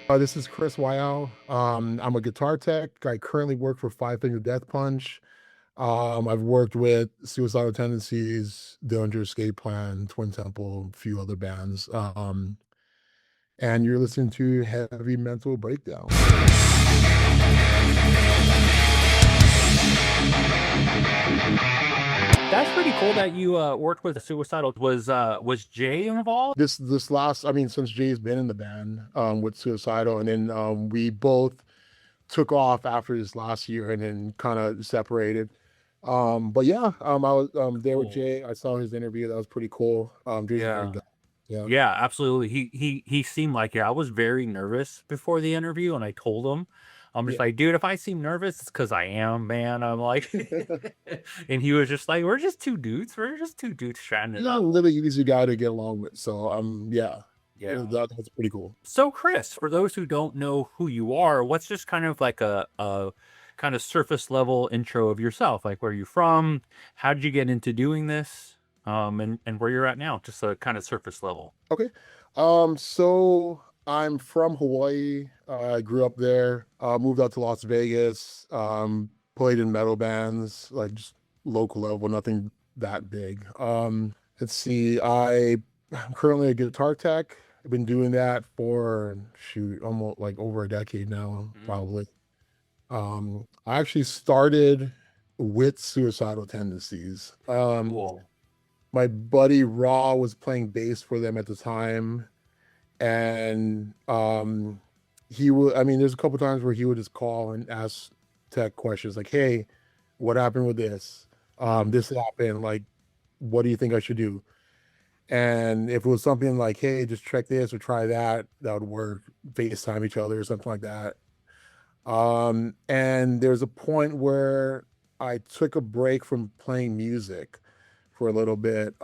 This is Chris Waiau. I'm a guitar tech. I currently work for Five Finger Death Punch. I've worked with Suicidal Tendencies, Dillinger Escape Plan, Twin Temple, a few other bands. And you're listening to Heavy Mental Breakdown. That's pretty cool that you worked with the Suicidal. Was Jay involved? This last, I mean, since Jay's been in the band with Suicidal, and then we both took off after this last year and then kind of separated. But yeah, I was there with Cool. Jay. I saw his interview. That was pretty cool. Jay's a great Yeah. guy. Yeah. Yeah, absolutely. He seemed like it. I was very nervous before the interview, and I told him, I'm just Yeah. like, dude, if I seem nervous, it's because I am, man. I'm like, and he was just like, we're just two dudes. We're just two dudes chatting it He's not up. a really easy guy to get along with. So yeah, Yeah. that's pretty cool. So, Chris, for those who don't know who you are, what's just kind of like a kind of surface level intro of yourself? Like, where are you from? How did you get into doing this? And where you're at now, just a kind of surface level. Okay. So I'm from Hawaii. I grew up there. Moved out to Las Vegas. Played in metal bands, like just local level, nothing that big. Let's see. I'm currently a guitar tech. I've been doing that for shoot, almost like over a decade now, Mm, probably. I actually started with Suicidal Tendencies. cool. My buddy Raw was playing bass for them at the time, and he would. I mean, there's a couple times where he would just call and ask tech questions like, "Hey, what happened with this? Mm, This happened. Like, what do you think I should do?" And if it was something like, "Hey, just check this or try that," that would work. FaceTime each other or something like that. And there's a point where I took a break from playing music for a little bit.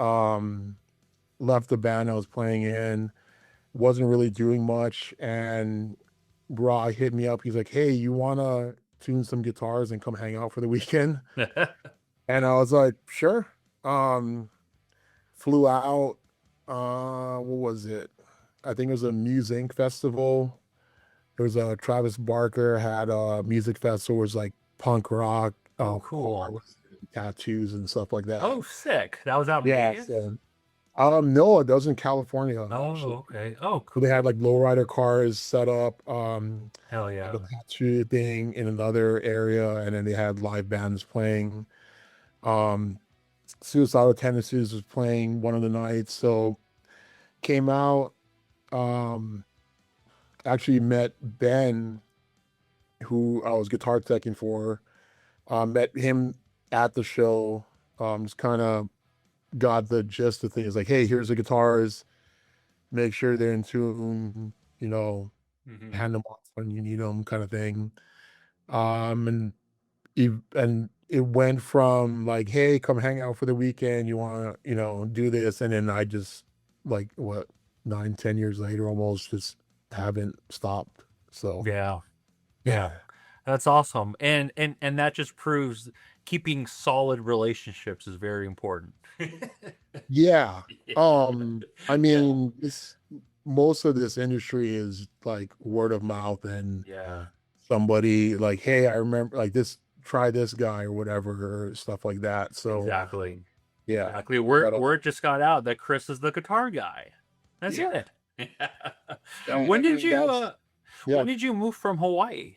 Left the band I was playing in, wasn't really doing much, and Raw hit me up. He's like, "Hey, you wanna tune some guitars and come hang out for the weekend?" And I was like, "Sure." Um, Flew out. What was it? I think it was a Muse Inc. festival. There was a Travis Barker had a music festival. It was like punk rock, oh, car cool. with tattoos and stuff like that. Oh, sick. That was out in Yeah. Vegas? So, no, that was in California Oh, actually. okay. Oh, So they had like cool. lowrider cars set up, Hell like a yeah. tattoo thing in another area, and then they had live bands playing. Um, Suicidal Tendencies was playing one of the nights, so came out. Um, Actually met Ben, who I was guitar teching for. Met him at the show. Just kind of got the gist of things. Like, hey, here's the guitars. Make sure they're in tune. You know, Hmm. hand them off when you need them, kind of thing. And it went from like, hey, come hang out for the weekend. You want to, do this, and then I just like what 9, 10 years later, almost just haven't stopped. So Yeah. yeah, Yeah. That's awesome. And that just proves keeping solid relationships is very important. yeah. I Yeah. mean, this most of this industry is like word of mouth and Yeah. somebody like, hey, I remember like this, try this guy or whatever, or stuff like that. So Exactly. yeah, Exactly. Word that'll word just got out that Chris is the guitar guy. That's yeah. it. When did And you that's yeah. when did you move from Hawaii?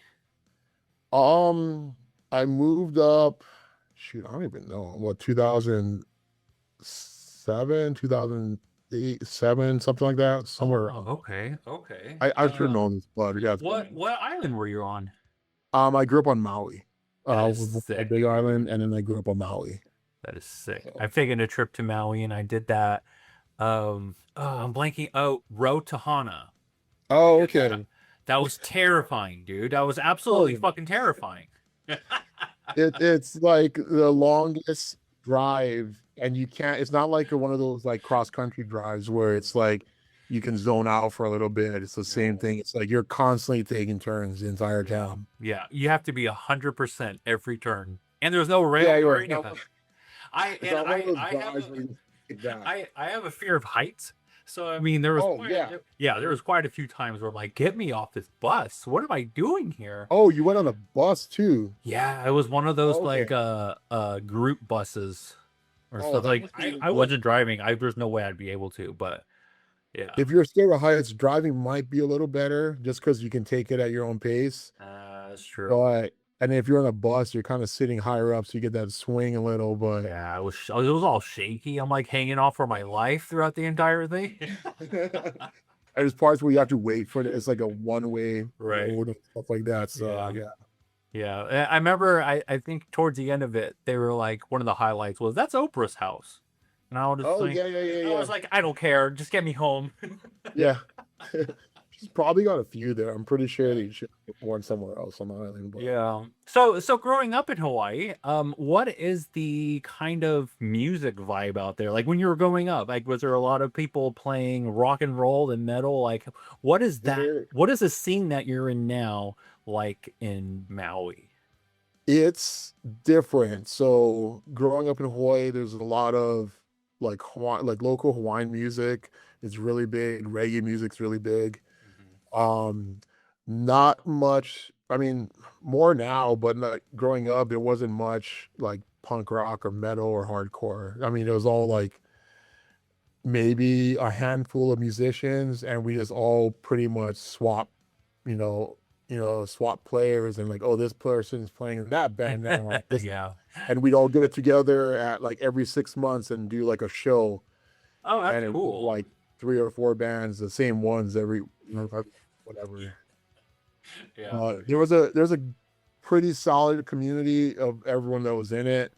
Um, I moved up, shoot, I don't even know, what, 2007, 2008, seven, something like that, somewhere Oh, around. okay. Okay. I should have known this, but yeah, it's What been. what island were you on? I grew up on Maui. That is Was a big sick, island, dude. and then I grew up on Maui. That is sick. So, I've taken a trip to Maui and I did that. Oh, I'm blanking. Oh, Rotahana. oh, Did that. okay. That was terrifying, dude. That was Oh, absolutely yeah. fucking terrifying. It's like the longest drive, and you can't. It's not like one of those like cross country drives where it's like you can zone out for a little bit. It's the same No. thing. It's like you're constantly taking turns the entire Yeah. time. Yeah. You have to be 100% every turn. And there's no Yeah, rails you're or right. any of that. I It's and not one of those I have drives a where you take that. I have a fear of heights. So I mean, there was Oh yeah. yeah, there was quite a few times where I'm like, get me off this bus. What am I doing here? Oh, you went on a bus too. Yeah, it was one of those Okay. like group buses or Oh, stuff. that Like must be. I wasn't driving. There's no way I'd be able to, but yeah. If you're scared of heights, driving might be a little better just because you can take it at your own pace. That's true. But and if you're on a bus, you're kind of sitting higher up, so you get that swing a little. But Yeah, it was all shaky. I'm like hanging on for my life throughout the entire thing. there's parts where you have to wait for it. It's like a one-way Right. road and stuff like that. So Yeah. yeah. Yeah. I remember I think towards the end of it, they were like one of the highlights was that's Oprah's house. And Oh yeah, yeah, yeah, I yeah, was like, I don't care, just get me home. yeah. She's probably got a few there. I'm pretty sure they should have one somewhere else on the island. But Yeah. So growing up in Hawaii, what is the kind of music vibe out there? Like when you were growing up, like was there a lot of people playing rock and roll and metal? Like what is that? there, What is the scene that you're in now like in Maui? it's different. So growing up in Hawaii, there's a lot of like local Hawaiian music. It's really big. Reggae music's really big. Mhm. Um, not much. I mean, more now, but like growing up, there wasn't much like punk rock or metal or hardcore. I mean, it was all like maybe a handful of musicians, and we just all pretty much swap, swap players, and like, oh, this person's playing in that band now. Yeah. And we'd all get together at like every 6 months and do like a show, Oh, that's and it was cool. like three or four bands, the same ones every, whatever. Yeah. There's a pretty solid community of everyone that was in it,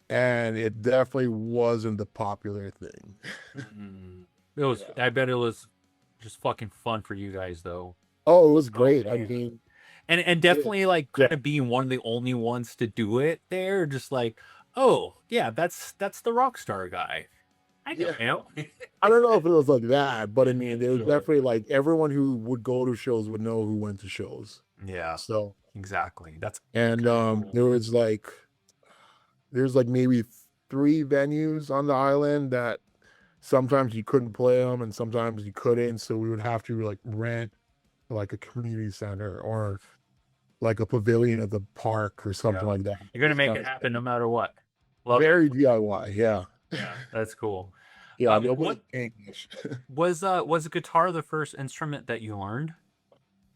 and it definitely wasn't the popular thing. Mm. It was. Yeah. I bet it was just fucking fun for you guys though. Oh, it was Oh great. I man. mean, And it, definitely like yeah, kind of being one of the only ones to do it there. Just like, oh yeah, that's the rock star guy. I know yeah. him. I don't know if it was like that, but I mean, there was Sure. definitely like everyone who would go to shows would know who went to shows. Yeah. So, Exactly. That's and kind of cool. there's like maybe three venues on the island that sometimes you couldn't play them and sometimes you couldn't. So we would have to like rent like a community center or like a pavilion at the park or something Yeah. like that. You're gonna It's make kind it of happen no matter what. Love it. very DIY. Yeah. Yeah, that's cool. Yeah. What Nobody paying much. was guitar the first instrument that you learned?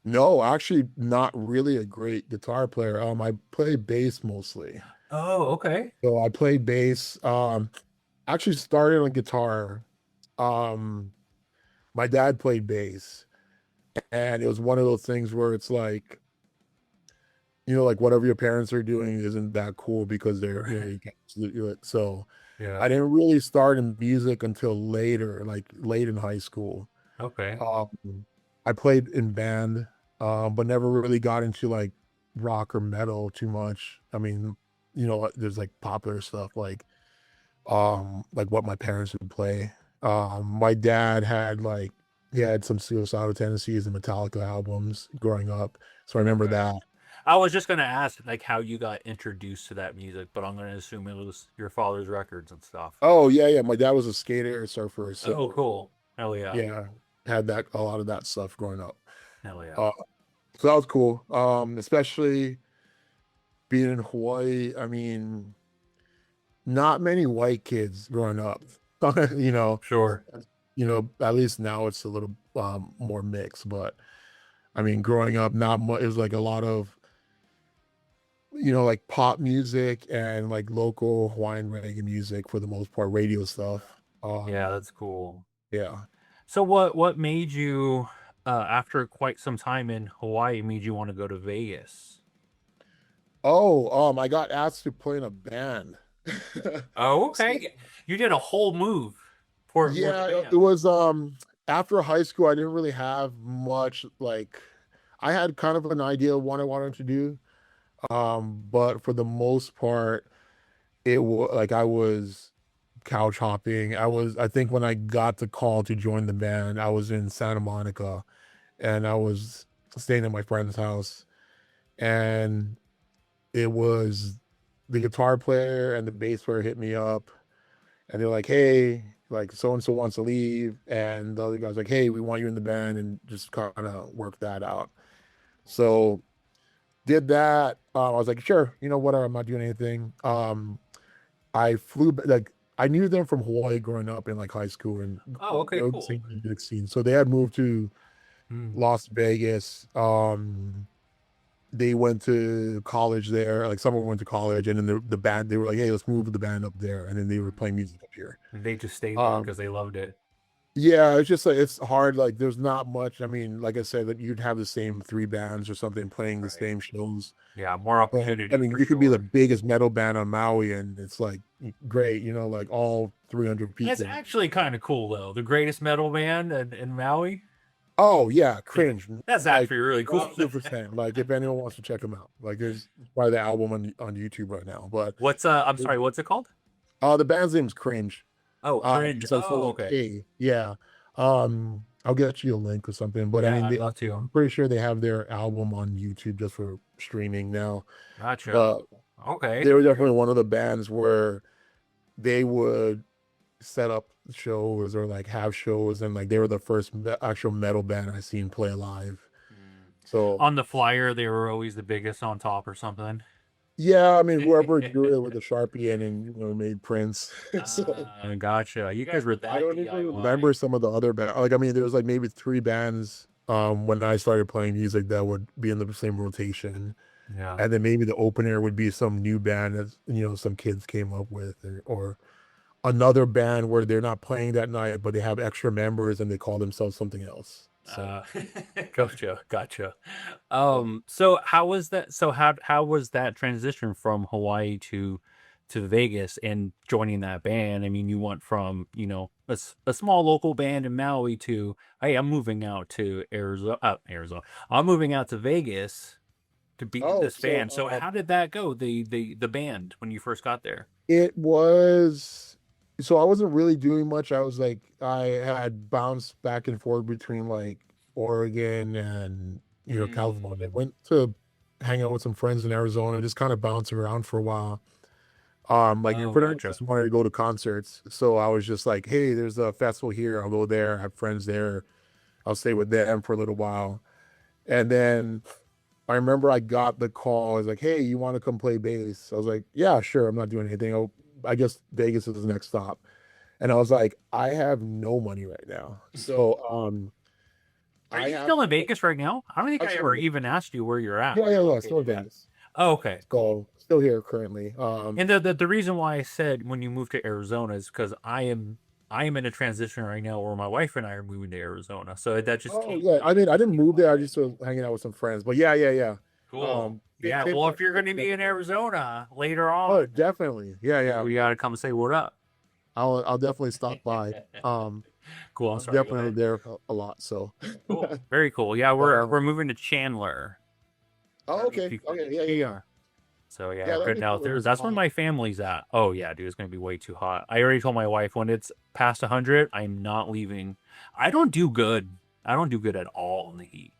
No, actually, not really a great guitar player. I play bass mostly. Oh, okay. So I played bass. Actually started on guitar. Um, my dad played bass, and it was one of those things where it's like, like whatever your parents are doing isn't that cool because you can't do it. So Yeah. I didn't really start in music until later, like late in high school. Okay. Um, I played in band, but never really got into like rock or metal too much. I mean, there's like popular stuff like what my parents would play. My dad had like he had some suicidal tendencies and Metallica albums growing up, so I remember Okay. that. I was just gonna ask like how you got introduced to that music, but I'm gonna assume it was your father's records and stuff. Oh yeah, yeah. My dad was a skater, surfer, Oh, so cool. Hell yeah. yeah, had that a lot of that stuff growing up. Hell yeah. Uh, so that was cool. Especially being in Hawaii. I mean, not many white kids growing up. you know, Sure. at least now it's a little more mixed. But I mean, growing up, not much. It was like a lot of like pop music and like local Hawaiian reggae music for the most part, radio stuff. Yeah, Um, that's cool. yeah. So what made you after quite some time in Hawaii made you want to go to Vegas? Oh, I got asked to play in a band. Oh, So, okay. You did a whole move for the yeah, it band. was after high school, I didn't really have much like I had kind of an idea of what I wanted to do. But for the most part, it was like I was couch hopping. I think when I got the call to join the band, I was in Santa Monica and I was staying at my friend's house, and it was the guitar player and the bass player hit me up, and they're like, "Hey." like so and so wants to leave, and the other guy's like, hey, we want you in the band, and just kind of work that out. So did that. I was like, sure, whatever. I'm not doing anything. I flew like I knew them from Hawaii growing up in like high school and Oh, okay, the cool. same music scene. So they had moved to Mm. Las Vegas. They went to college there. Like someone went to college, and then the band they were like, "Hey, let's move the band up there." And then they were playing music up here. And they just stayed there Um, because they loved it. yeah, it's just like it's hard. Like there's not much. I mean, like I said, that you'd have the same three bands or something playing the Right. same shows. Yeah, more And I opportunity mean, for you could be the sure. biggest metal band on Maui, and it's like great, like all 300 That's people. actually kind of cool though. The greatest metal band in Maui. Oh yeah, Yeah, cringe. that's Like actually really cool. 100%. Like if anyone wants to check them out, like there's probably the album on YouTube right now. But What's I'm sorry, what's it called? the band's name's Cringe. Oh, Cringe. It's like for Oh, like okay. K. Yeah. I'll get you a link or something. But I Yeah, mean, I'd love to. I'm pretty sure they have their album on YouTube just for streaming now. Gotcha. But Okay. they were definitely one of the bands where they would set up shows or like have shows, and like they were the first actual metal band I seen play live. Mm. So On the flyer, they were always the biggest on top or something. yeah, I mean whoever drew it with a Sharpie and made prints. So Gotcha. You guys were I that don't even DIY. remember some of the other bands. Like I mean, there was like maybe three bands when I started playing music that would be in the same rotation. Yeah. And then maybe the opener would be some new band that some kids came up with, or another band where they're not playing that night, but they have extra members and they call themselves something else. So Uh, gotcha, gotcha. yeah. So how was that? So how was that transition from Hawaii to Vegas and joining that band? I mean, you went from a small local band in Maui to hey, I'm moving out to Arizona. Arizona. I'm moving out to Vegas to be in Oh, this so band. So how did that go? The band when you first got there. it was. So I wasn't really doing much. I was like, I had bounced back and forth between like Oregon and Mm. California. Went to hang out with some friends in Arizona, just kind of bounce around for a while. Like Oh, pretty much gotcha. just wanted to go to concerts. So I was just like, hey, there's a festival here. I'll go there. I have friends there. I'll stay with them for a little while. And then I remember I got the call. I was like, hey, you want to come play bass? I was like, yeah, sure. I'm not doing anything. I guess Vegas is the next stop. And I was like, I have no money right now. So Are I you have still in Vegas right now? I don't think I'm I still ever in even Vegas. asked you where you're at. Yeah, Where yeah, you're yeah, still in located at. Vegas. Oh, okay, cool. So still here currently. And the reason why I said when you moved to Arizona is because I am in a transition right now where my wife and I are moving to Arizona. So that just Oh came yeah, I mean I didn't move there. I coincided. just was hanging out with some friends. But yeah, yeah, yeah. Cool. Yeah. Same Well, time. if you're going to be in Arizona later Oh, on, definitely. Yeah, yeah. we got to come say what up. I'll definitely stop by. Cool. I'm I'm sorry. Go definitely ahead. there a lot. So, Cool. Very cool. Yeah, but we're moving to Chandler. I oh, don't know if okay, you okay, yeah, yeah, yeah, So yeah, yeah. we're That'd heading be out cool. If there. it's That's where hot. my family's at. Oh yeah, dude, it's gonna be way too hot. I already told my wife when it's past 100, I'm not leaving. I don't do good. I don't do good at all in the heat.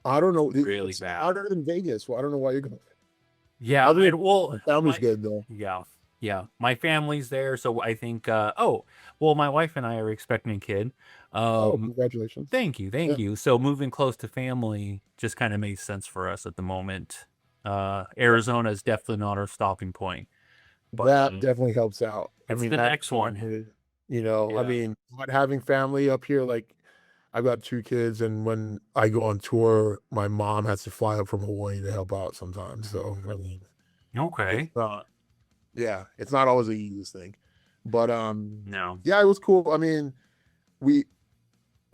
I don't know. Really It's bad. hotter than Vegas. Well, I don't know why you're going. Yeah, Other I than well, my family's my good though. yeah, yeah, my family's there, so I think. Oh, well, my wife and I are expecting a kid. Oh, Um, congratulations. thank you, Yeah, thank you. So moving close to family just kind of makes sense for us at the moment. Arizona is definitely not our stopping point, but that definitely helps out. I it's mean, the that next one. I Yeah. mean, not having family up here, like I've got two kids, and when I go on tour, my mom has to fly up from Hawaii to help out sometimes. So I Mm, mean, it's okay. not, yeah, it's not always the easiest thing. But No. yeah, it was cool. I mean, we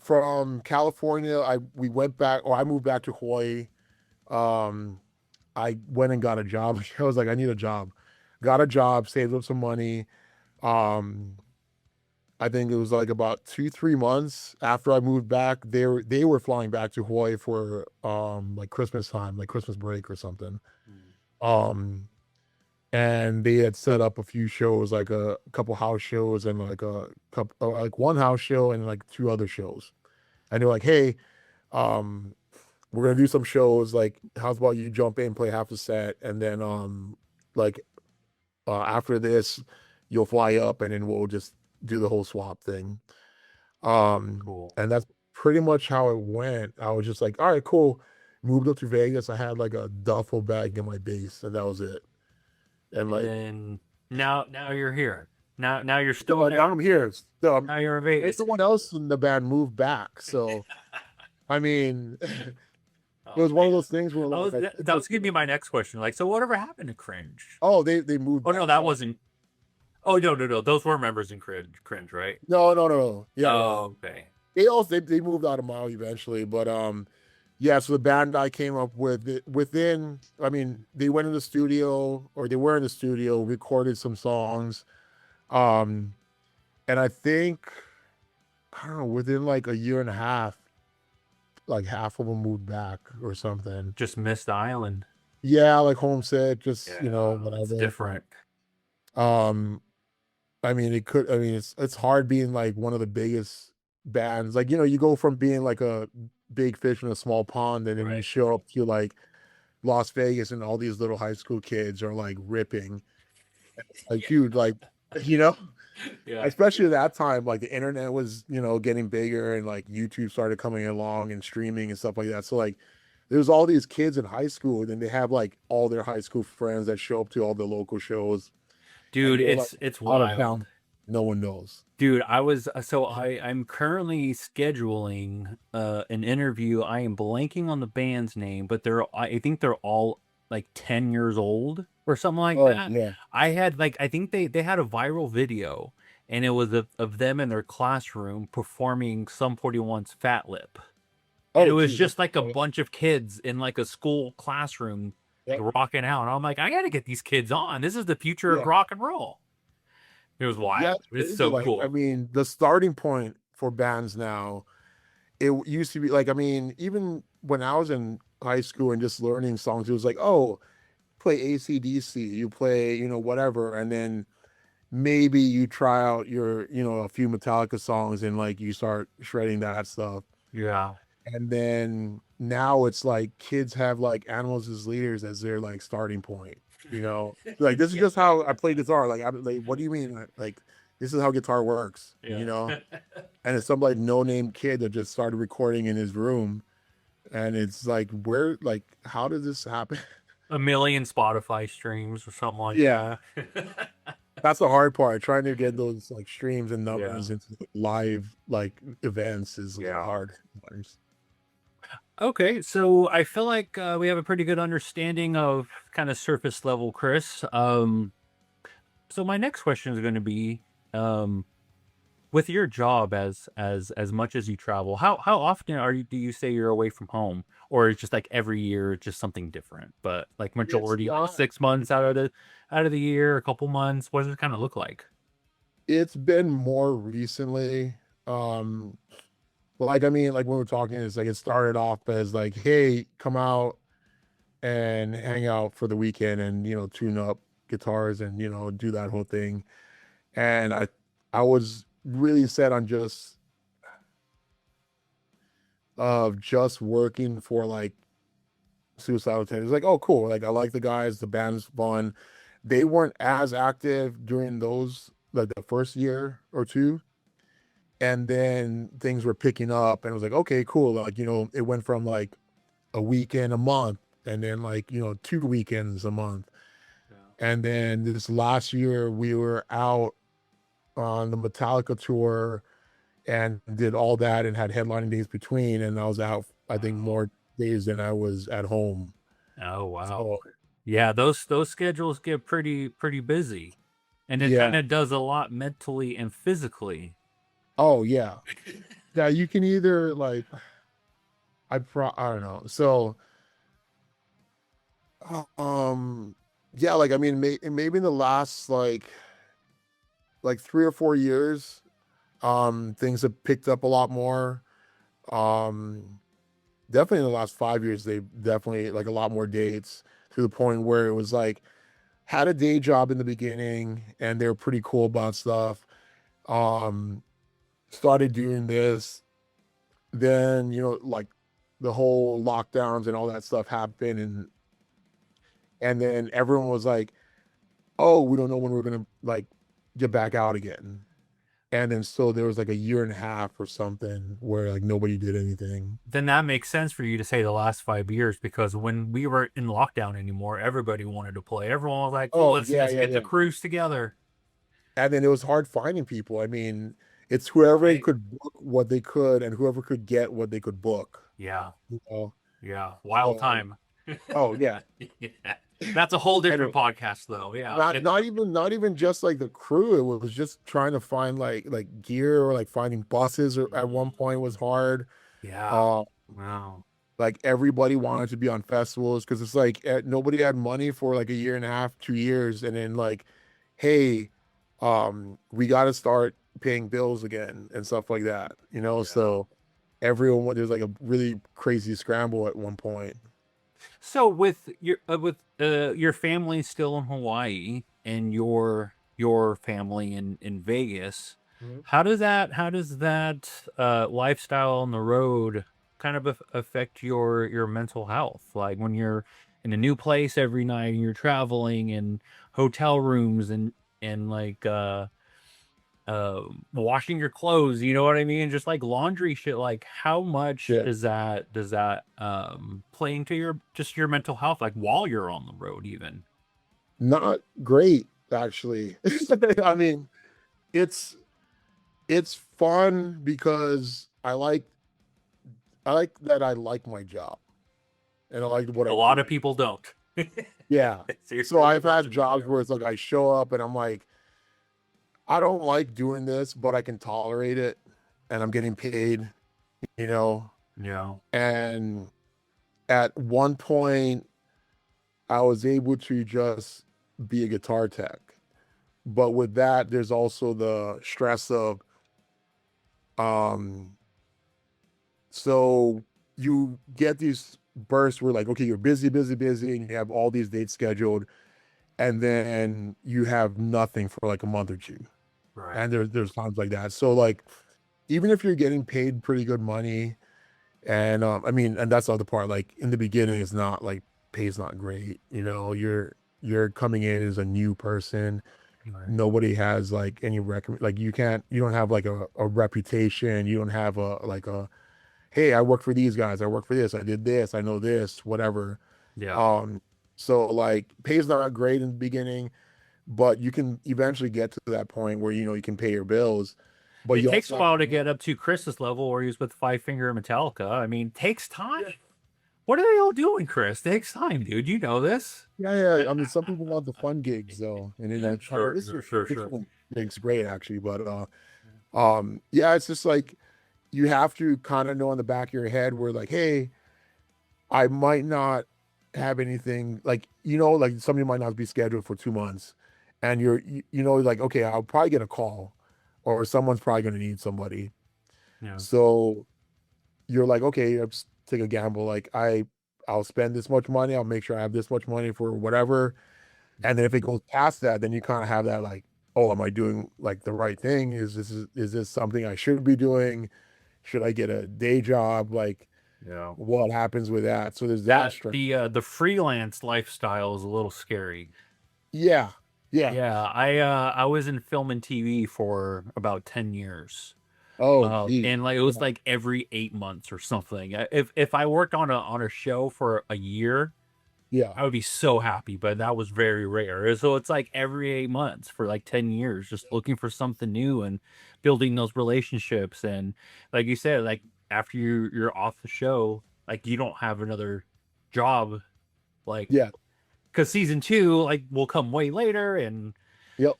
from California, we went back, or I moved back to Hawaii. Um, I went and got a job. I was like, I need a job. Got a job, saved up some money. Um, I think it was like about 2, 3 months after I moved back. They were flying back to Hawaii for like Christmas time, like Christmas break or something. Mm. Um, and they had set up a few shows, like a couple house shows and like a couple, like one house show and like two other shows. And they're like, hey, um, we're gonna do some shows. Like, how's about you jump in, play half a set, and then like after this, you'll fly up, and then we'll just do the whole swap thing. Um, Cool. and that's pretty much how it went. I was just like, all right, cool. Moved up to Vegas. I had like a duffel bag in my base, and that was it. And And like, then now you're here. Now you're still so now there. I'm here. So Now you're in Vegas. everyone else in the band moved back. So I mean, it Oh was one of man. those things where like I That took was gonna be my next question. Like, so whatever happened to Cringe? oh they moved Oh back. no, that wasn't. Oh no. Those were members in Cringe, right? No. Yeah. Oh, okay. They moved out of Maui eventually, but yeah, so the band I came up with within I mean, they went in the studio or they were in the studio, recorded some songs. Um and I think I don't know, within like a year and a half, like half of them moved back or something. Just missed the island. Yeah, like homesick, just Yeah, it's whatever. different. Um I mean, it's hard being like one of the biggest bands. Like, you go from being like a big fish in a small pond, and then you Right. show up to like Las Vegas, and all these little high school kids are like ripping. Like, dude, like, you know, Yeah. especially at that time, like the internet was, getting bigger, and like YouTube started coming along and streaming and stuff like that. So like there's all these kids in high school, and then they have like all their high school friends that show up to all the local shows, and Dude, they're like it's out of wild. town. No one knows. Dude, I was I'm currently scheduling an interview. I am blanking on the band's name, but I think they're all like 10 years old or something like Oh, that. yeah. I had like I think they had a viral video, and it was of them in their classroom performing Sum 41's Fat Lip. And it Oh, was geez. just like a bunch of kids in like a school classroom Yeah. like rocking out. And I'm like, I got to get these kids on. This is the future of Yeah. rock and roll. It was Yeah, wild. it's It's crazy. so Like, I cool. mean, the starting point for bands now, it used to be like, I mean, even when I was in high school and just learning songs, it was like, oh, play AC/DC, you play, whatever. And then maybe you try out a few Metallica songs and like you start shredding that stuff. Yeah. And then now it's like kids have like Animals as Leaders as their like starting point, Like this is just how I play guitar. Like I'm like, what do you mean? Like this is how guitar works, Yeah. And it's some like no name kid that just started recording in his room, and it's like, where, like, how did this happen? A million Spotify streams or something like Yeah, that. that's the hard part. Trying to get those like streams and Yeah. numbers into live like events is Yeah. hard. Okay, so I feel like we have a pretty good understanding of kind of surface level Chris. So my next question is going to be, um, with your job as much as you travel, how often do you say you're away from home, or it's just like every year, just something different? But like It's majority, like not. 6 months out of the year, a couple months. What does it kind of look like? It's been more recently. Um, like I mean, like when we're talking, it's like it started off as like, hey, come out and hang out for the weekend and tune up guitars and do that whole thing. And I was really set on just working for like Suicidal Tendencies. Like, oh cool. Like I like the guys, the band's fun. They weren't as active during those like the first year or two. And then things were picking up and it was like, okay, cool. Like, it went from like a weekend a month and then like, 2 weekends a month. Yeah. And then this last year we were out on the Metallica tour and did all that and had headlining days between. And I was out, I think, Wow. more days than I was at home. Oh wow. So Yeah, those schedules get pretty busy, and it yeah. kind of does a lot mentally and physically. Oh yeah. Yeah, you can either like I don't know. So yeah, like I mean maybe in the last like 3 or 4 years, things have picked up a lot more. Um Definitely in the last 5 years, they definitely like a lot more dates to the point where it was like had a day job in the beginning and they're pretty cool about stuff. Um, Started doing this, then like the whole lockdowns and all that stuff happened, and then everyone was like, "Oh, we don't know when we're gonna like get back out again." And then so there was like a year and a half or something where like nobody did anything. Then that makes sense for you to say the last 5 years, because when we were in lockdown anymore, everybody wanted to play. Everyone was like, "Oh, Oh let's yeah, let's yeah, get the yeah. cruise together." And then it was hard finding people. I mean, it's whoever Right. could book what they could and whoever could get what they could book, Yeah. you know. Yeah. Wild So, time. oh yeah. Yeah. That's a whole And different podcast though. Yeah. not even just like the crew. It was just trying to find like gear or like finding buses or at one point was hard. Yeah. Uh Wow. like everybody wanted to be on festivals because it's like nobody had money for like a year and a half, 2 years, and then like, hey, we got to start paying bills again and stuff like that, you know. Yeah. So everyone there's like a really crazy scramble at one point. So with your family still in Hawaii and your family in Vegas, Mhm. how does that lifestyle on the road kind of affect your mental health? Like when you're in a new place every night and you're traveling and hotel rooms and like washing your clothes, you know what I mean? Just like laundry shit. Like how much Yeah, does that play into your just your mental health, like while you're on the road even? not great actually. I mean, it's it's fun because I like that I like my job and I like what A I lot do. of people don't. Yeah. So you're So really I've had fortunate jobs there. where it's like I show up and I'm like, I don't like doing this, but I can tolerate it and I'm getting paid, you know. Yeah. And at one point, I was able to just be a guitar tech. But with that, there's also the stress of, um, so you get these bursts where like, okay, you're busy, busy, busy, and you have all these dates scheduled, and then you have nothing for like a month or two. Right. And there's times like that. So like, even if you're getting paid pretty good money, and I mean, and that's the other part. Like in the beginning, it's not like pay's not great. You know, you're coming in as a new person. Right. Nobody has like any recommend. Like you don't have like a reputation. You don't have a like a hey, I work for these guys. I work for this. I did this. I know this. Whatever. Yeah. Um, so like pay's not great in the beginning, but you can eventually get to that point where you know you can pay your bills, but It you takes a also have while to to work. get up to Chris's level where he's with Five Finger and Metallica. I mean, takes time. What are they all doing, Chris? Takes time, dude. You know this. Yeah, yeah. I mean, some people want the fun gigs though, and then that's how Sure, sure, sure, this sure. one gigs great actually, but yeah, it's just like you have to kind of know in the back of your head where like, hey, I might not have anything like like somebody might not be scheduled for 2 months, and you know like okay, I'll probably get a call, or someone's probably going to need somebody, Yeah. so you're like okay, let's take a gamble. Like I'll spend this much money. I'll make sure I have this much money for whatever. And then if it goes past that, then you kind of have that like, oh, am I doing like the right thing? Is this something I should be doing? Should I get a day job? Like, Yeah. what happens with that? So there's that That stress. the freelance lifestyle is a little scary. Yeah, yeah. Yeah, I was in film and TV for about 10 years. Oh, geez. And like it was Yeah, like every 8 months or something. If I worked on a show for a year, yeah, I would be so happy, but that was very rare. So it's like every 8 months for like 10 years, just looking for something new and building those relationships. And like you said, like after you're off the show, like you don't have another job, like yeah. because season two like will come way later, and Yep.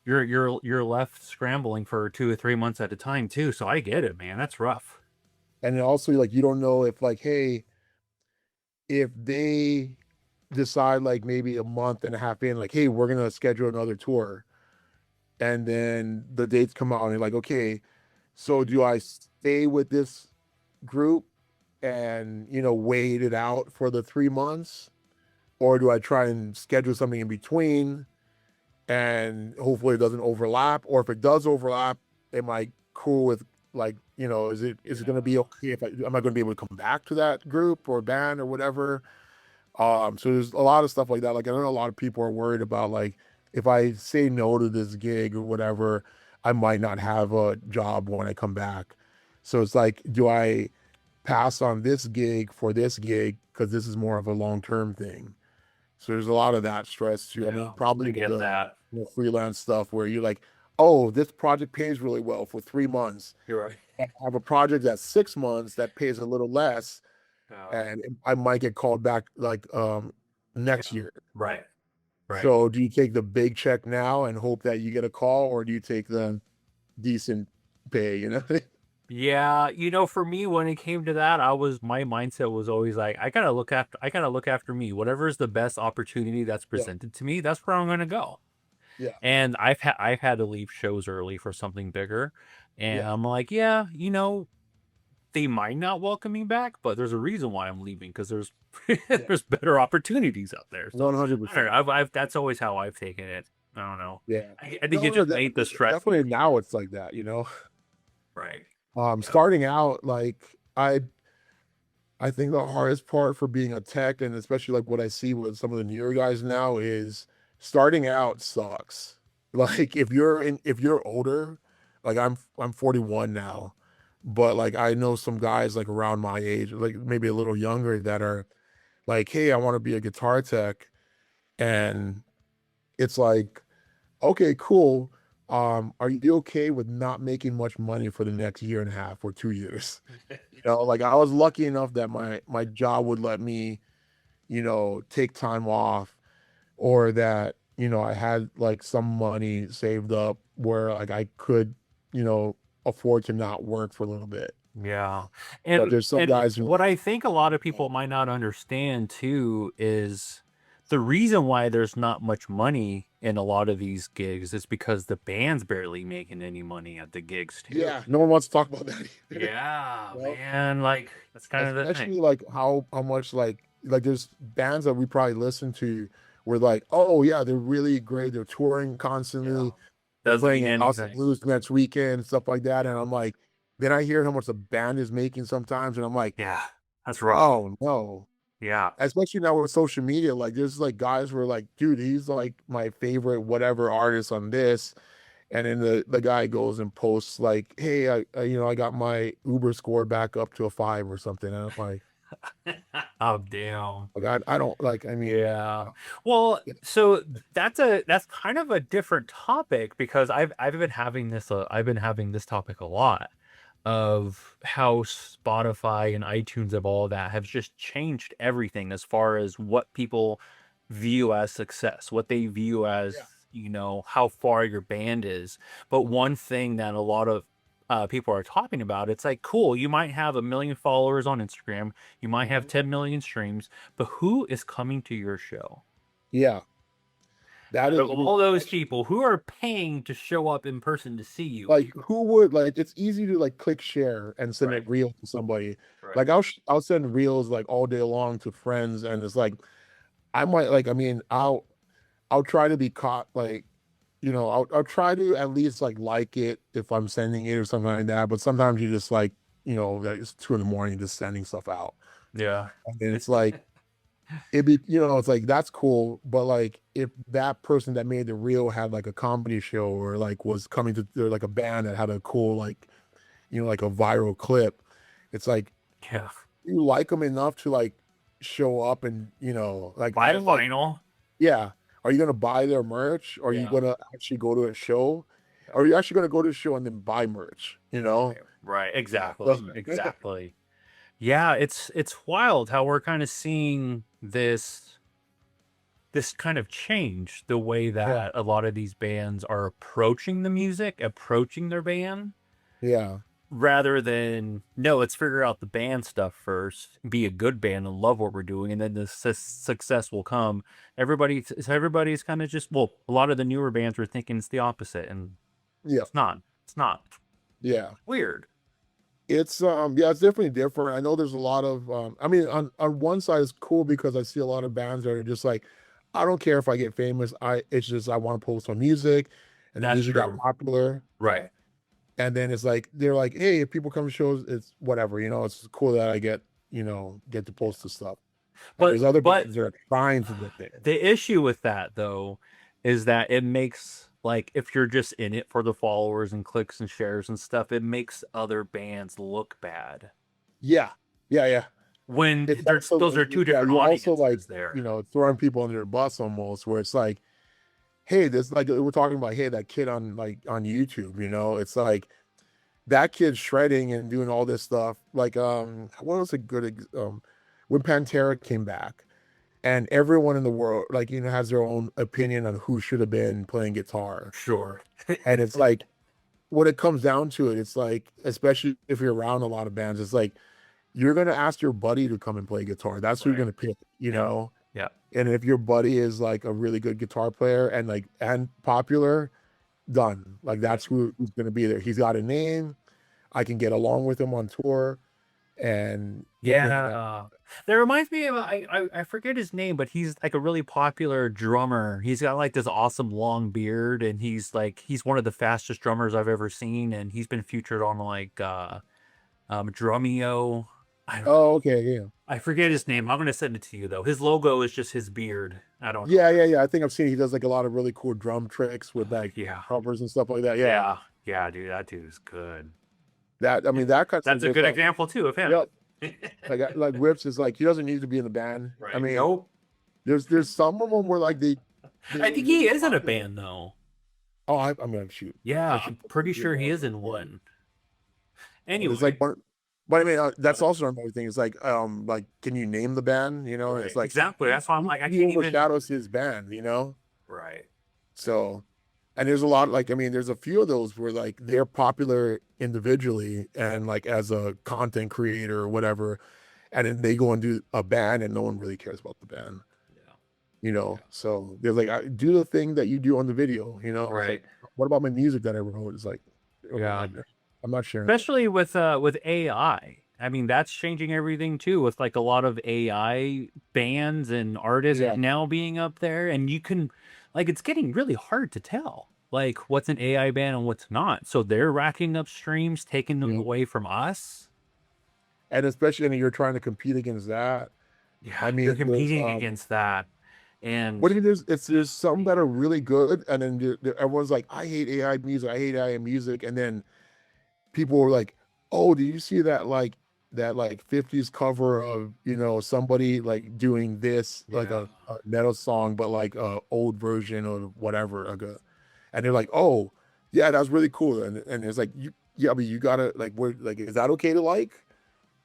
you're left scrambling for 2 or 3 months at a time too. So I get it, man. That's rough. And then also like you don't know if like, hey, if they decide like maybe a month and a half in, like, hey, we're gonna schedule another tour, and then the dates come out and you're like, okay, so do I stay with this group and wait it out for the 3 months, or do I try and schedule something in between and hopefully it doesn't overlap, or if it does overlap, am I cool with like is it going to be Yeah. okay if am I going to be able to come back to that group or band or whatever. So there's a lot of stuff like that. Like I know a lot of people are worried about like if I say no to this gig or whatever, I might not have a job when I come back. So it's like, do I pass on this gig for this gig because this is more of a long-term thing? So there's a lot of that stress too. I mean, Yeah, probably I with get the that. freelance stuff where you're like, oh, this project pays really well for 3 months. You're right. I have a project that's 6 months that pays a little less, Yeah. and I might get called back like Yeah. next year. Right. Right. So do you take the big check now and hope that you get a call, or do you take the decent pay, you know? Yeah, for me when it came to that, my mindset was always like I gotta look after me. Whatever is the best opportunity that's Yeah, presented to me, that's where I'm gonna go. yeah, And I've had to leave shows early for something bigger. And yeah, I'm like, yeah, they might not welcome me back, but there's a reason why I'm leaving because there's yeah. there's better opportunities out there. So I don't know. 100%. I've that's always how I've taken it. I don't know. Yeah. I think it No, no, just made the stress. definitely now it's like that, you know. Right. Yeah. Starting out, like I think the hardest part for being a tech, and especially like what I see with some of the newer guys now, is starting out sucks. Like if you're older, like I'm 41 now, but like I know some guys like around my age, like maybe a little younger, that are like, hey, I want to be a guitar tech. And it's like, okay, cool. Are you okay with not making much money for the next year and a half or 2 years? Like I was lucky enough that my job would let me, take time off, or that, I had like some money saved up where like I could, you know, afford to not work for a little bit. Yeah. But And there's some and guys who, what I think a lot of people might not understand too is the reason why there's not much money in a lot of these gigs is because the band's barely making any money at the gigs too. yeah, no one wants to talk about that either. Yeah, You know? man, like that's kind of the thing. Especially like how much like there's bands that we probably listen to were like, oh yeah, they're really great. They're touring Yeah. constantly. They're Doesn't playing mean at House of anything. Blues next weekend, stuff like that. And I'm like, then I hear how much the band is making sometimes, and I'm like, Yeah, that's rough. oh no. Yeah. Especially now with social media, like there's like guys who are like, dude, he's like my favorite whatever artist on this. And then the guy goes and posts like, hey, I got my Uber score back up to a 5 or something. And I'm Oh, damn. like, I don't like, I mean, Yeah. Well, yeah, so that's kind of a different topic because I've been having this topic a lot of how Spotify and iTunes of all that have just changed everything as far as what people view as success, what they view as, yeah. how far your band is. But one thing that a lot of people are talking about, it's like, cool, you might have 1 million followers on Instagram, you might have Mhm. 10 million streams, but who is coming to your show? Yeah, that Out of is all those people, who are paying to show up in person to see you? like, who would like, it's easy to like click share and send a Right, reel to somebody. right. Like I'll send reels like all day long to friends, and it's like I might like, I mean, I'll try to be caught like, I'll try to at least like it if I'm sending it or something like that. But sometimes you just like, like it's 2 in the morning just sending stuff out. Yeah. And then it's like it's like that's cool. But like if that person that made the reel had like a comedy show, or like was coming to, or like a band that had a cool like, like a viral clip, it's like Yeah. you like them enough to like show up, and like I Buy don't like, vinyl. yeah. Are you gonna buy their merch? Or are you Yeah. gonna actually go to a show? Yeah. Or are you actually gonna go to a show and then buy merch? Right. Right. So, Exactly. Exactly. Yeah, it's wild how we're kind of seeing this kind of change the way yeah, that a lot of these bands are approaching the music, approaching their band, yeah, rather than no, let's figure out the band stuff first, be a good band and love what we're doing, and then the success will come. Everybody's kind of just, well, a lot of the newer bands are thinking it's the opposite, and yeah, it's not. It's not. yeah. Weird. Yeah, it's definitely different. I know there's a lot of I mean, on one side it's cool because I see a lot of bands that are just like, I don't care if I get famous. It's just I want to post on music, and the That's music got true. popular. Right. And then it's like they're like, hey, if people come to shows, it's whatever, it's cool that I get to post the stuff. And But there's other but bands that are trying to get there. the issue with that though is that it makes like if you're just in it for the followers and clicks and shares and stuff, it makes other bands look bad Yeah, yeah, yeah. when It's there's also those are two yeah, different you're also like, audiences there. throwing people under the bus almost, where it's like, hey, this like we're talking about, hey, that kid on like on YouTube, it's like that kid shredding and doing all this stuff. Like, what was a good when Pantera came back, and everyone in the world, like, has their own opinion on who should have been playing guitar. Sure. And it's like, when it comes down to it, it's like, especially if you're around a lot of bands, it's like you're gonna ask your buddy to come and play guitar. That's who you're Right. gonna pick, Yeah. Yeah. And if your buddy is like a really good guitar player and like and popular, done. Like Yeah. that's who's gonna be there. He's got a name. I can get along with him on tour, and Yeah. That reminds me of I forget his name, but he's like a really popular drummer. He's got like this awesome long beard, and he's one of the fastest drummers I've ever seen, and he's been featured on like Drumeo. I oh, okay, yeah, I forget his name. I'm gonna send it to you though. His logo is just his beard. I don't know. yeah. I think I've seen he does like a lot of really cool drum tricks with like Yeah. covers and stuff like that. Yeah, Yeah. Yeah, dude, that dude is good. that I mean that kind of stuff. That's a Just good like, example too of him. yep, like Whips is like he doesn't need to be in the band. I Right. mean, Nope. there's some of them where like they I think he is in a band though. oh I'm gonna shoot. I Yeah, should I'm pretty figure sure it he out. is in one. But it's like Anyway, but I mean that's also another thing. It's like can you name the band? It's right. like Exactly. That's why I'm like, I he can't even. overshadows his band. Right. So, and there's a lot, like, I mean, there's a few of those where like they're popular individually and like as a content creator or whatever, and then they go and do a band and no one really cares about the band, Yeah. So they're like, do the thing that you do on the video, It's like, Right. what about my music that I wrote? It's like, okay, Yeah. I'm not sharing that. Especially with AI. I mean, that's changing everything too, with like a lot of AI bands and artists Yeah, now being up there, and you can like it's getting really hard to tell like what's an AI band and what's not. So they're racking up streams, taking them yeah, away from us. and especially, and you're trying to compete against that. Yeah, I you're mean, competing against that. And what do you there's some that are really good, and then everyone's like, I hate AI music, I hate AI music, and then people were like, "Oh, did you see that 50s cover of, somebody like doing this like yeah. a metal song but like a old version or whatever and they're like, "Oh, yeah, that's really cool." And it's like, yeah, but you got to like is that okay to like?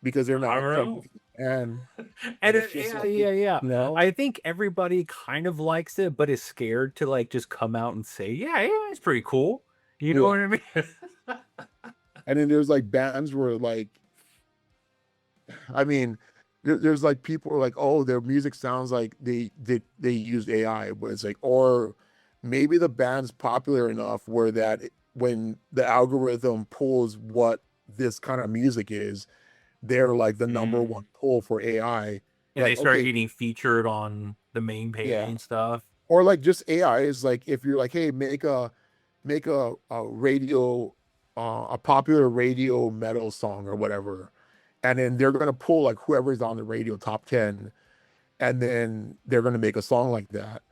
Because they're I not don't like, know. and And it's just yeah, like, yeah, yeah. no. I think everybody kind of likes it, but is scared to like just come out and say, yeah, yeah, it's pretty cool. You know Yeah. what I mean? And then there's like bands where like, I mean, there's like people are like, oh, their music sounds like they used AI, but it's like, or maybe the band's popular enough where when the algorithm pulls what this kind of music is, they're like the number Mm. one pull for AI. And they Like, start okay, getting featured on the main page yeah, and stuff. or like just AI is like if you're like, hey, make a radio, a popular radio metal song or whatever, and then they're gonna pull like whoever's on the radio top 10, and then they're gonna make a song like that,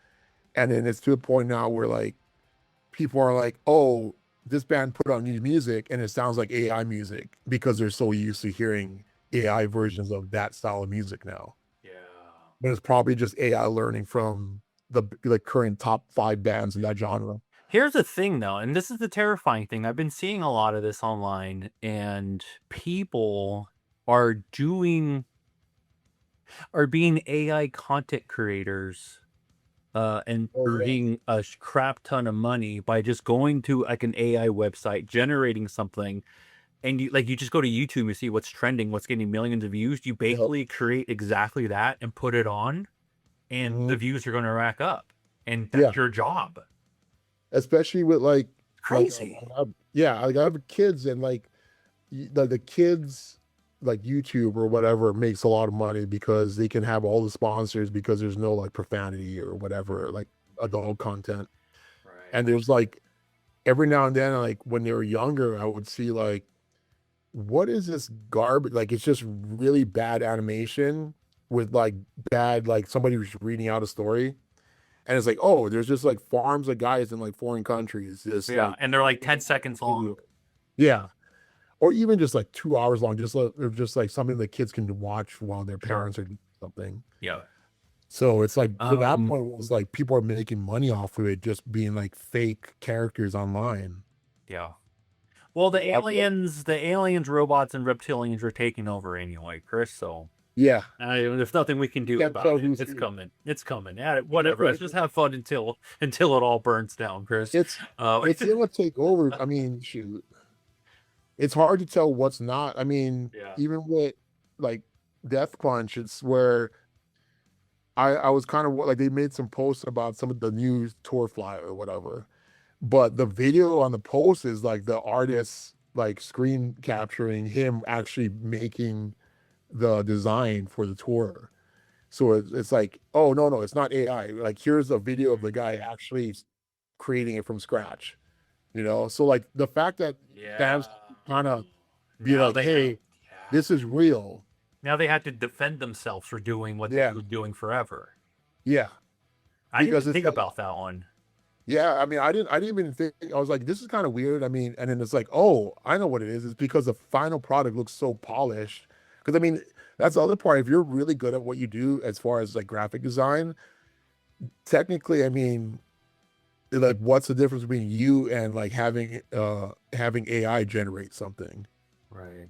and then it's to the point now where like people are like, oh, this band put out new music and it sounds like AI music because they're so used to hearing AI versions of that style of music now. Yeah. But it's probably just AI learning from the like current top 5 bands in that genre. Here's the thing though, and this is the terrifying thing. I've been seeing a lot of this online, and people are doing are being AI content creators and Oh yeah. earning a crap ton of money by just going to like an AI website, generating something, and you just go to YouTube and see what's trending, what's getting millions of views. You Yep. basically create exactly that and put it on, and the Mhm. views are going to rack up, and Yeah. that's your job. Especially with Crazy. yeah, like I have kids and like the kids like YouTube or whatever makes a lot of money because they can have all the sponsors because there's no like profanity or whatever, like adult content. Right. And there's like every now and then, like when they were younger, I would see like, what is this garbage? Like it's just really bad animation with like bad, like somebody was reading out a story. And it's like, oh, there's just like farms of guys in like foreign countries, just Yeah, like, and they're like 10 seconds long. yeah, or even just like 2 hours long, just like something that kids can watch while their Sure. parents are doing something. Yeah. So it's like to that Um, point, it was like people are making money off of it, just being like fake characters online. yeah. Well, the aliens, robots, and reptilians are taking over anyway, Chris. So Yeah, there's nothing we can do can't about tell it. who's It's who. coming. It's coming. Yeah, whatever. Let's just have fun until it all burns down, Chris. It's Uh, it's gonna take over. I mean, shoot, it's hard to tell what's not. I mean, yeah. even with like Death Punch, it's where I was kind of like they made some posts about some of the new tour fly or whatever, but the video on the post is like the artist like screen capturing him actually making the design for the tour. So it's like, oh no, it's not AI. Like here's a video of the guy actually creating it from scratch. So like the fact that Yeah. fans kind of be Now like, they have. hey, Yeah. this is real. Now they had to defend themselves for doing what they've Yeah, been doing forever. yeah, I didn't because even it's think like, about that one. yeah, I mean, I didn't even think. I was like, this is kind of weird. I mean, and then it's like, oh, I know what it is. It's because the final product looks so polished. Because I mean, that's the other part. If you're really good at what you do as far as like graphic design, technically, I mean, like, what's the difference between you and like having AI generate something? Right.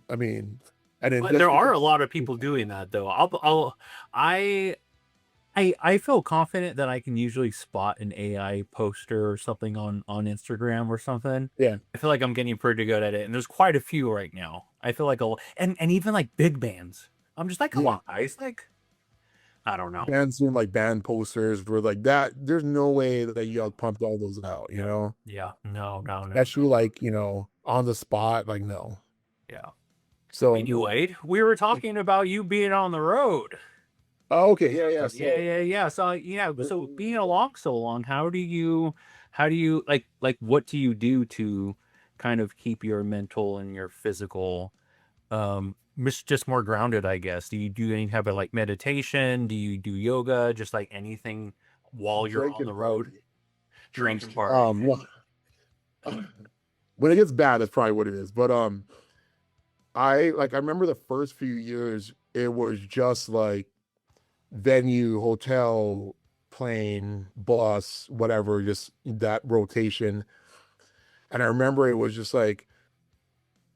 I mean, and then But there just are a because, lot of people doing that though. I I feel confident that I can usually spot an AI poster or something on Instagram or something. yeah, I feel like I'm getting pretty good at it, and there's quite a few right now. I feel like and even like big bands. I'm just like, come yeah, on, guys, like I don't know. bands doing like band posters were like that. There's no way that you all pumped all those out, Yeah, yeah, no, no, no, especially no. like on the spot, like no. Yeah. So, Anyway, we were talking about you being on the road. oh, okay, yeah, yeah. Yeah, So, yeah, yeah. So yeah, so being along so long, how do you like what do you do to kind of keep your mental and your physical just more grounded, I guess? Do you do any type of like meditation? Do you do yoga? Just like anything while you're on drinking the road? party. No, I'm Drink just and kidding. party. Well, when it gets bad, that's probably what it is. But I remember the first few years, it was just like venue, hotel, plane, bus, whatever, just that rotation. And I remember it was just like,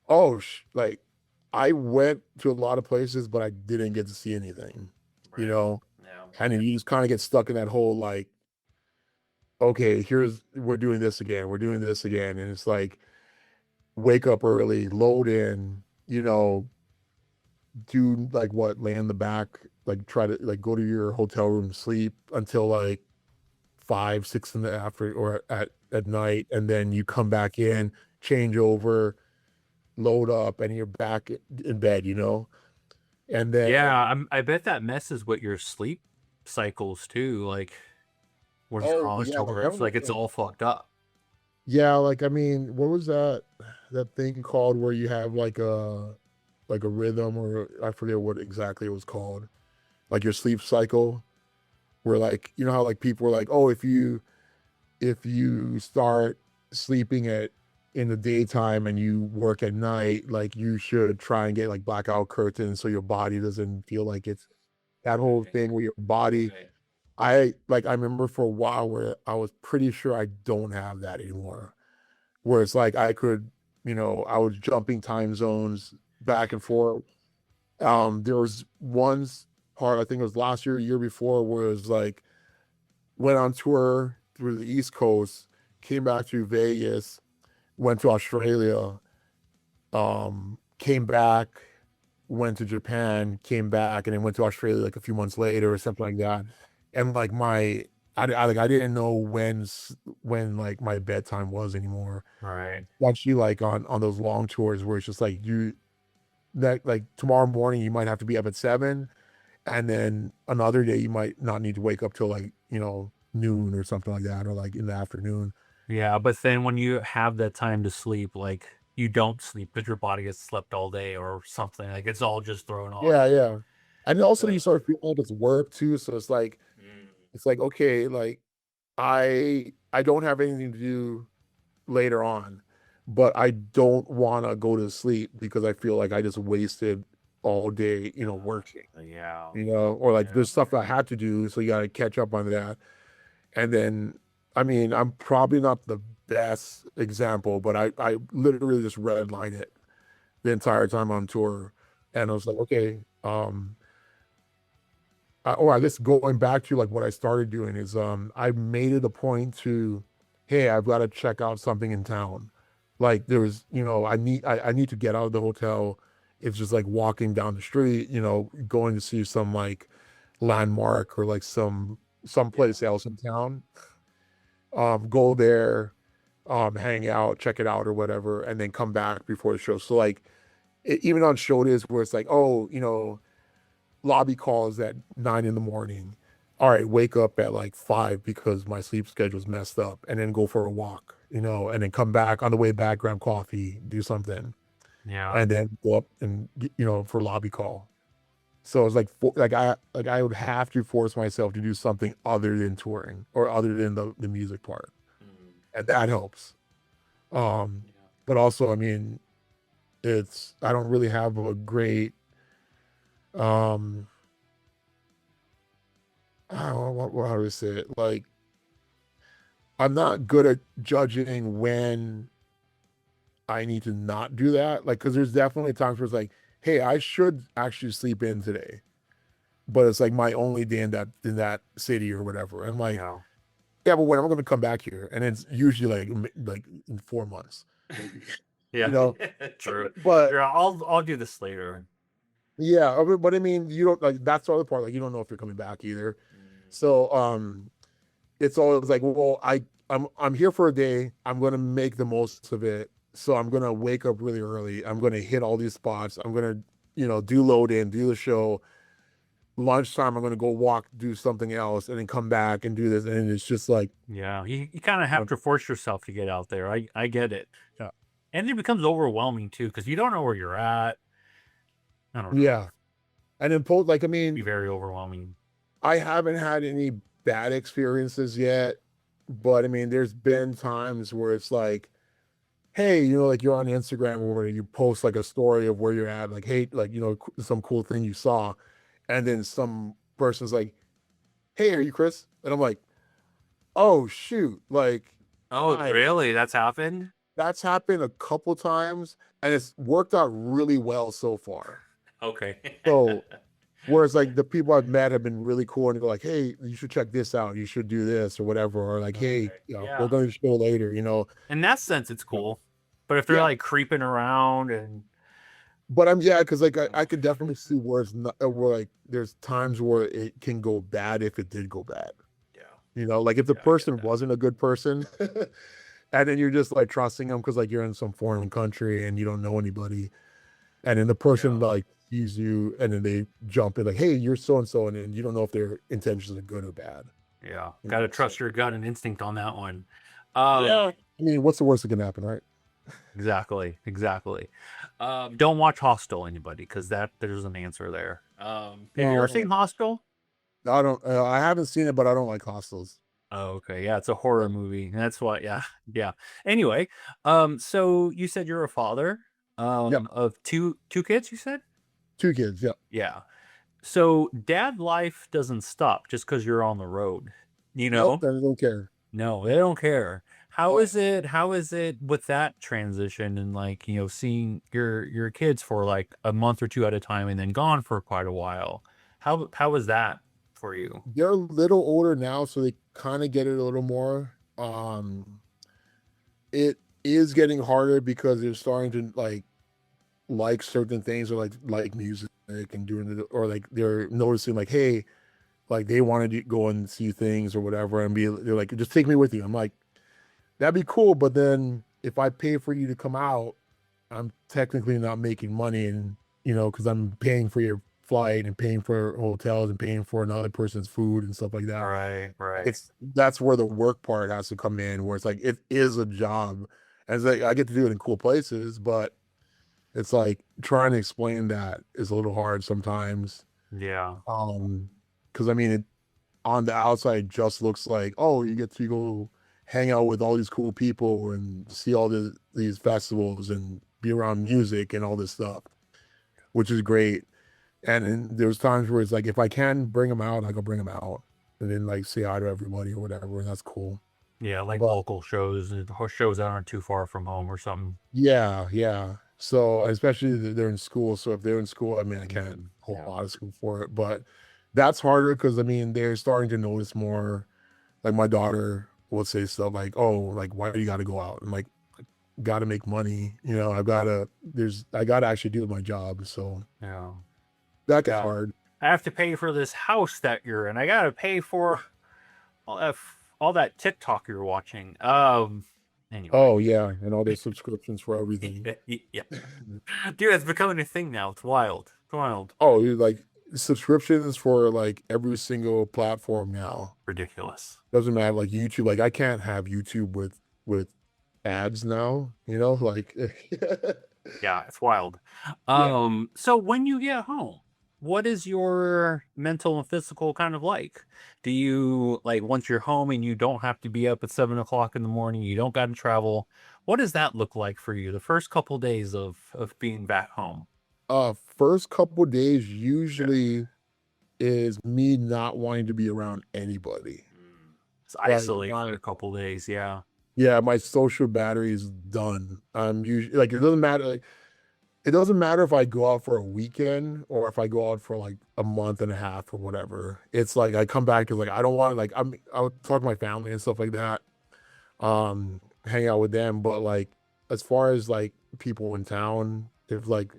oh, like I went to a lot of places, but I didn't get to see anything, you Right. know? Yeah. And then you just kind of get stuck in that whole like, okay, we're doing this again, we're doing this again. And it's like, wake up early, load in, do like what, lay in the back, like try to like go to your hotel room, sleep until like 5, 6 in the after or at night, and then you come back in, change over, load up, and you're back in bed. And then Yeah, I bet that messes with your sleep cycles too. Like when you're oh on yeah, like I tour, it's don't know, like it's all fucked up. yeah, like I mean, what was that thing called where you have like a rhythm, or I forget what exactly it was called, like your sleep cycle, where like how like people were like, oh, if you start sleeping in the daytime and you work at night, like you should try and get like blackout curtains so your body doesn't feel like it's that whole Right. thing where your body. Right. I remember for a while where I was pretty sure I don't have that anymore. Where it's like I could, I was jumping time zones back and forth. There was one part, I think it was last year, year before, where it was like went on tour through the East Coast, came back to Vegas, went to Australia, came back, went to Japan, came back, and then went to Australia like a few months later or something like that. And like I didn't know when like my bedtime was anymore. Right. Actually, like on those long tours where it's just like that like tomorrow morning you might have to be up at 7, and then another day you might not need to wake up till like noon or something like that, or like in the afternoon. Yeah, but then when you have that time to sleep, like you don't sleep because your body has slept all day or something. Like it's all just thrown off. Yeah, yeah. And also you Ugh. start feeling like it's work too, so it's like Mm. It's like, okay, like I don't have anything to do later on, but I don't want to go to sleep because I feel like I just wasted all day, working, Yeah. or like Yeah. there's stuff I had to do, so you got to catch up on that. And then, I mean, I'm probably not the best example, but I literally just redline it the entire time on tour. And I was like, okay, or I guess going back to like what I started doing is I made it a point to, hey, I've got to check out something in town. Like there was, I need to get out of the hotel. It's just like walking down the street, going to see some like landmark or like Yeah. someplace else in town. Go there, hang out, check it out or whatever, and then come back before the show. So like even on show days where it's like, oh, lobby calls at 9 in the morning. All right, wake up at like 5 because my sleep schedule's messed up, and then go for a walk, and then come back on the way back, grab coffee, do something, Yeah. and then go up and for lobby call. So it's like like I would have to force myself to do something other than touring or other than the music part, Mm, and that helps. Um, yeah. but also, I mean, it's I don't really have a great um I don't know how to say it. Like I'm not good at judging when I need to not do that. Like, because there's definitely times where it's like, hey, I should actually sleep in today, but it's like my only day in that city or whatever. I'm like, Yeah. yeah, but when am I going to come back here? And it's usually like in 4 months, you Yeah. know. True. But Yeah. I'll do this later. yeah, but I mean, you don't like that's the other part. Like, you don't know if you're coming back either. Mm, So it's always like, well, I'm here for a day. I'm gonna make the most of it. So I'm gonna wake up really early. I'm gonna hit all these spots. I'm gonna, do load in, do the show. Lunchtime, I'm gonna go walk, do something else, and then come back and do this. And it's just like, yeah. You kind of have um, to force yourself to get out there. I get it. yeah, And it becomes overwhelming too because you don't know where you're at. I don't know. yeah. And then like, I Be mean, very overwhelming. I haven't had any bad experiences yet, but I mean, there's been times where it's like, hey, like you're on Instagram or where you post like a story of where you're at, like, hey, like, some cool thing you saw. And then some person's like, hey, are you Chris? And I'm like, oh, shoot. Like, Oh, I, really? That's happened? that's happened a couple times and it's worked out really well so far. Okay. So, whereas like the people I've met have been really cool and they're like, hey, you should check this out. You should do this or whatever. Or like, hey, Okay. we're Yeah. going to show later, In that sense, it's cool. But if they're Yeah. like creeping around and But yeah, because like you know, I could definitely see where it's not where like there's times where it can go bad if it did go bad. yeah, Like if the yeah, I get person that. wasn't a good person, and then you're just like trusting them because like you're in some foreign country and you don't know anybody, and then the person Yeah, like sees you and then they jump in like, hey, you're so and so, and then you don't know if their intentions are good or bad. yeah. Got to So trust your gut and instinct on that one. yeah, I mean, what's the worst that can happen, right? Exactly, exactly. Don't watch Hostel, anybody, because that there's an answer there. Have you ever No, seen Hostel? I don't. I haven't seen it, but I don't like hostels. Oh, okay. Yeah, it's a horror movie. That's why, yeah. Yeah. Anyway, so you said you're a father Yep, of two kids, you said? 2 kids. Yep. Yeah. So dad life doesn't stop just because you're on the road, you Nope. know? I don't care. No, they don't care. How is it with that transition and like, seeing your kids for like a month or two at a time and then gone for quite a while? How was that for you? They're a little older now, so they kind of get it a little more. It is getting harder because they're starting to like certain things or like music and doing it, or like they're noticing like, hey, like they want to go and see things or whatever, and they're like, just take me with you. I'm like, that'd be cool, but then if I pay for you to come out, I'm technically not making money, and because I'm paying for your flight and paying for hotels and paying for another person's food and stuff like that. Right, right. That's where the work part has to come in, where it's like it is a job, and it's like I get to do it in cool places, but it's like trying to explain that is a little hard sometimes. Yeah. Because I mean, on the outside just looks like, oh, you get to go hang out with all these cool people and see all these festivals and be around music and all this stuff, which is great. And then there's times where it's like, if I can bring them out, I go bring them out and then like say hi to everybody or whatever. And that's cool. Yeah, like But local shows, shows that aren't too far from home or something. yeah, yeah. So especially they're in school. So if they're in school, I mean, I can't hold Yeah. a lot of school for it, but that's harder because I mean, they're starting to notice more. Like my daughter will say stuff like, "Oh, like why do you got to go out?" I'm like, "Got to make money, you know. I gotta actually do my job." So Yeah. that gets Yeah. hard. I have to pay for this house that you're in. I gotta pay for all that TikTok you're watching. Anyway. Oh yeah, and all those subscriptions for everything. Yeah. Dude, it's becoming a thing now. It's wild. It's wild. Oh, you like subscriptions for like every single platform now. Ridiculous. Doesn't matter like YouTube. Like I can't have YouTube with ads now. You know, like Yeah, it's wild. yeah. So when you get home, what is your mental and physical kind of like? Do you like once you're home and you don't have to be up at 7 o'clock in the morning, you don't got to travel? What does that look like for you? The first couple days of being back home. First couple days usually is me not wanting to be around anybody. It's Like isolate for my a couple days. Yeah. yeah, my social battery is done. I'm usually like it doesn't matter. Like, it doesn't matter if I go out for a weekend or if I go out for like a month and a half or whatever. It's like I come back to like I don't want to like I'll talk to my family and stuff like that. Hang out with them. But like as far as like people in town, if like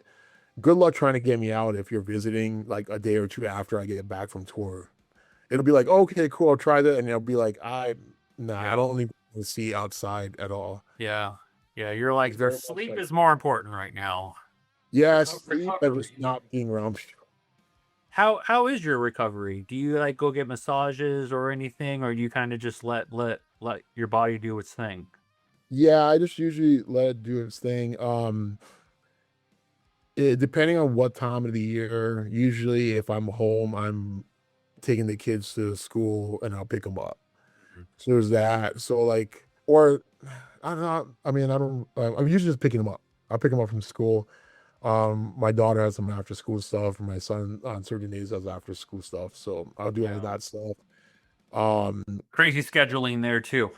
good luck trying to get me out if you're visiting like a day or two after I get back from tour. It'll be like, okay, cool, I'll try that. And it'll be like, I don't even want to see outside at all. Yeah. Yeah. You're like, It's their very much sleep like, is more important right now. yeah, sleep and Recovery. just not being around people. How is your recovery? Do you like go get massages or anything, or do you kind of just let your body do its thing? Yeah, I just usually let it do its thing. Depending on what time of the year, usually if I'm home, I'm taking the kids to school and I'll pick them up. Mhm. So there's that. So like, or I don't know. I mean, I don't. I'm usually just picking them up. I'll pick them up from school. My daughter has some after school stuff, and my son on certain days has after school stuff. So I'll do all of Yeah. that stuff. Um, Crazy scheduling there too.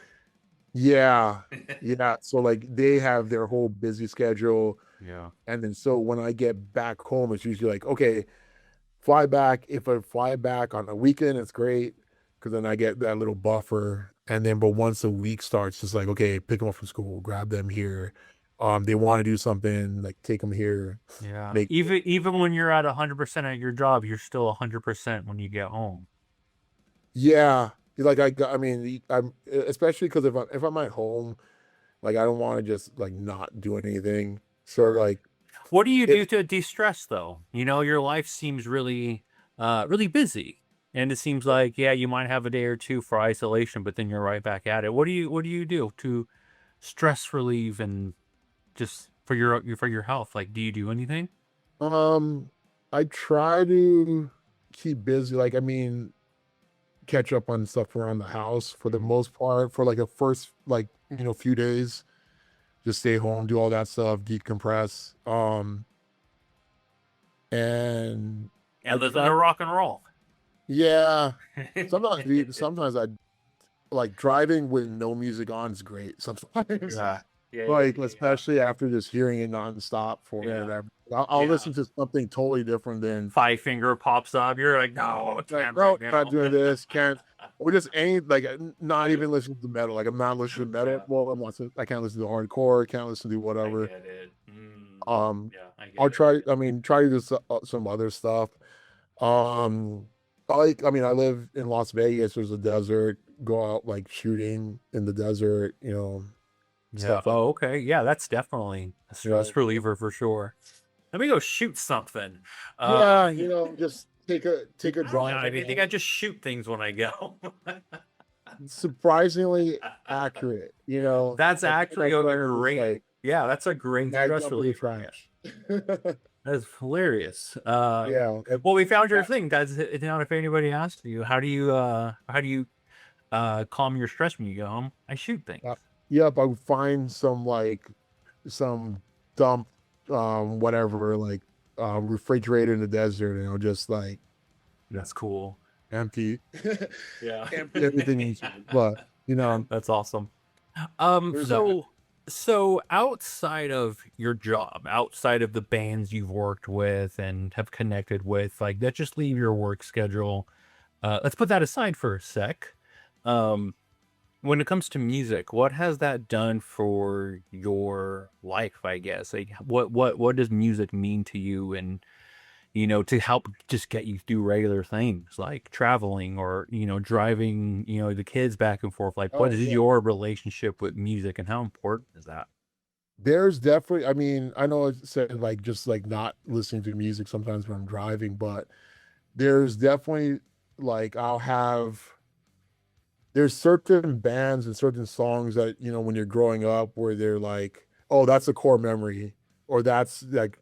yeah, yeah. So like they have their whole busy schedule, Yeah. and then so when I get back home, it's usually like, okay, fly back. If I fly back on a weekend, it's great because then I get that little buffer. And then, but once a week starts, it's like, okay, pick them up from school, grab them here. They want to do something, like take them here, Yeah. make Even when you're at 100% at your job, you're still 100% when you get home. yeah. Like I mean, I'm especially because if I'm at home, like I don't want to just like not do anything. So Right. like What do you it, do to de-stress though? You know, your life seems really busy. And it seems like, yeah, you might have a day or two for isolation, but then you're right back at it. What do you do to stress relieve and just for your health? Like, do you do anything? um, I try to keep busy. Like I mean, catch up on stuff around the house for the Mhm. most part for like a first like few days. Just stay home, do all that stuff, decompress. And Yeah, I listen try. to rock and roll. Yeah, sometimes I like driving with no music on is great. Sometimes, Yeah. Yeah, yeah, like yeah, especially after just hearing it nonstop for yeah. whatever. I'll Yeah. listen to something totally different than Five finger pops up. You're like, no, I like can't no, right not now. doing this, can't or just any like not even listening to metal. Like I'm not listening to metal. Yeah, Well, I can't listen to hardcore. Can't listen to I whatever. get it. Um, Yeah, I I'll get it. try. I mean, try to do some other stuff. Um, I mean, I live in Las Vegas. There's a desert. Go out like shooting in the desert. Yeah. Stuff like Oh, okay. Yeah, that's definitely a you know. stress reliever for sure. Let me go shoot something. Uh, Yeah, just take a I don't drive. have anything. I just shoot things when I go. Surprisingly accurate. That's Like actually that's a what I was great. like. Yeah, that's a great I stress jump in the reliever. Yeah. trash. That's hilarious. Yeah, and Well, we found your that, thing. That's it. Now, if anybody asks you, how do you calm your stress when you go home? I shoot things. yep, I would find some like some dump, whatever, like refrigerator in the desert, and I'll just like That's cool. empty, Yeah. empty everything into it. But That's awesome. there's that. So outside of your job, outside of the bands you've worked with and have connected with, like let's just leave your work schedule. Let's put that aside for a sec. Um, when it comes to music, what has that done for your life, I guess? Like what does music mean to you and to help just get you through regular things like traveling or, driving, the kids back and forth. Like, what Oh is yeah, your relationship with music and how important is that? there's definitely. I mean, I know I said like just like not listening to music sometimes when I'm driving, but there's definitely like there's certain bands and certain songs that when you're growing up where they're like, oh, that's a core memory, or that's like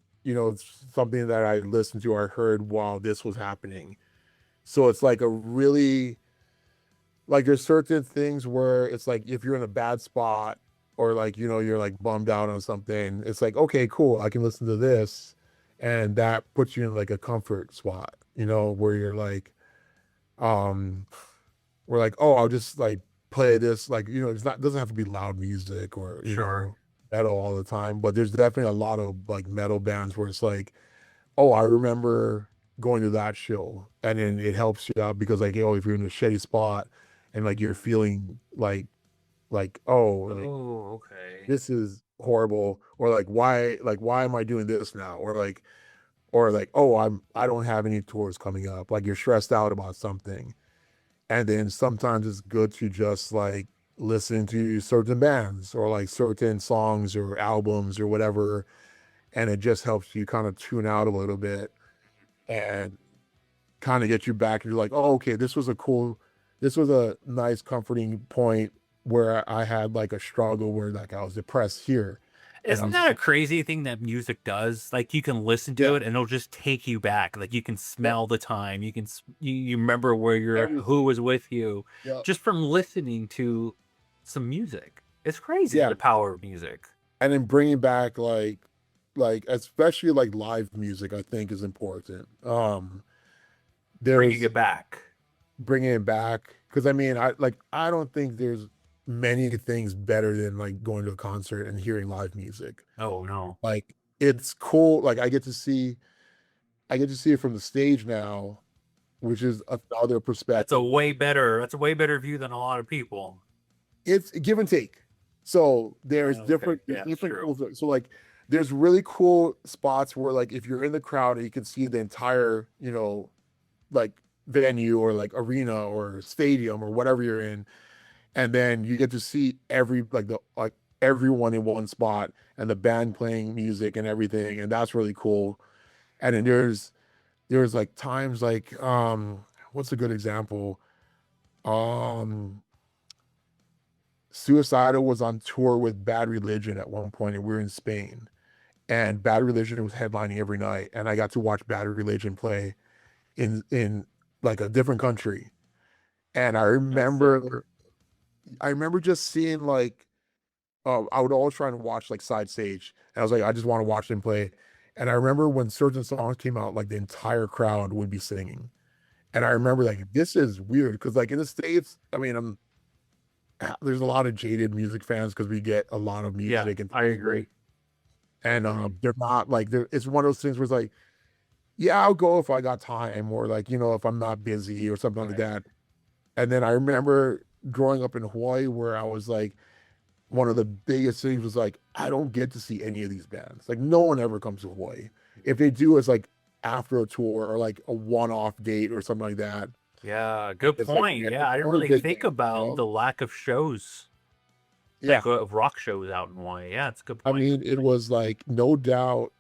something that I listened to or heard while this was happening. So it's like a really like there's certain things where it's like if you're in a bad spot or like you're like bummed out on something, it's like okay, cool, I can listen to this, and that puts you in like a comfort spot, where you're like um we're like, oh, I'll just like play this, like, it's not doesn't have to be loud music or, Sure. metal all the time, but there's definitely a lot of like metal bands where it's like, oh, I remember going to that show. And then it helps you out because like, oh, if you're in a shitty spot and like you're feeling like, oh, like Oh, okay. this is horrible, or like why am I doing this now? Or like, oh, I don't have any tours coming up. Like you're stressed out about something. And then sometimes it's good to just like listen to certain bands or like certain songs or albums or whatever. And it just helps you kind of tune out a little bit and kind of get you back. And you're like, oh, okay, this was a nice, comforting point where I had like a struggle where like I was depressed here. And Isn't I'm, that a crazy thing that music does? Like you can listen to yeah, it and it'll just take you back. Like you can yep, smell the time. You remember who everything. was with you Yep. just from listening to some music. It's crazy Yeah. the power of music. And then bringing back like especially like live music, I think is important. Bringing There's it back. bringing it back because I mean I don't think there's many things better than like going to a concert and hearing live music. Oh no. Like it's cool. Like I get to see it from the stage now, which is another perspective. That's a way better view than a lot of people. It's give and take. So there's Okay. there's Yeah, it's different true. cool so like there's really cool spots where like if you're in the crowd and you can see the entire, like venue or like arena or stadium or whatever you're in, and then you get to see everyone in one spot and the band playing music and everything, and that's really cool. And then there's like times like what's a good example? um Suicidal was on tour with Bad Religion at one point, and we were in Spain, and Bad Religion was headlining every night, and I got to watch Bad Religion play in like a different country. And That's sick. I remember just seeing like, I would always try and watch like side stage. And I was like, I just want to watch them play. And I remember when certain songs came out, like the entire crowd would be singing. And I remember like this is weird because like in the States, I mean, there's a lot of jaded music fans because we get a lot of Yeah, music and I agree. and they're not like it's one of those things where it's like, yeah, I'll go if I got time or like, if I'm not busy or something like Right. that. And then I remember growing up in Hawaii where I was like, one of the biggest things was like, I don't get to see any of these bands. Like, no one ever comes to Hawaii. If they do, it's like after a tour or like a one-off date or something like that. Yeah, good It's like, point. man, Yeah, it's I didn't only really big think bands, about the lack of shows, Yeah. like of rock shows out in Hawaii. Yeah, it's a good I point. mean, it was like no doubt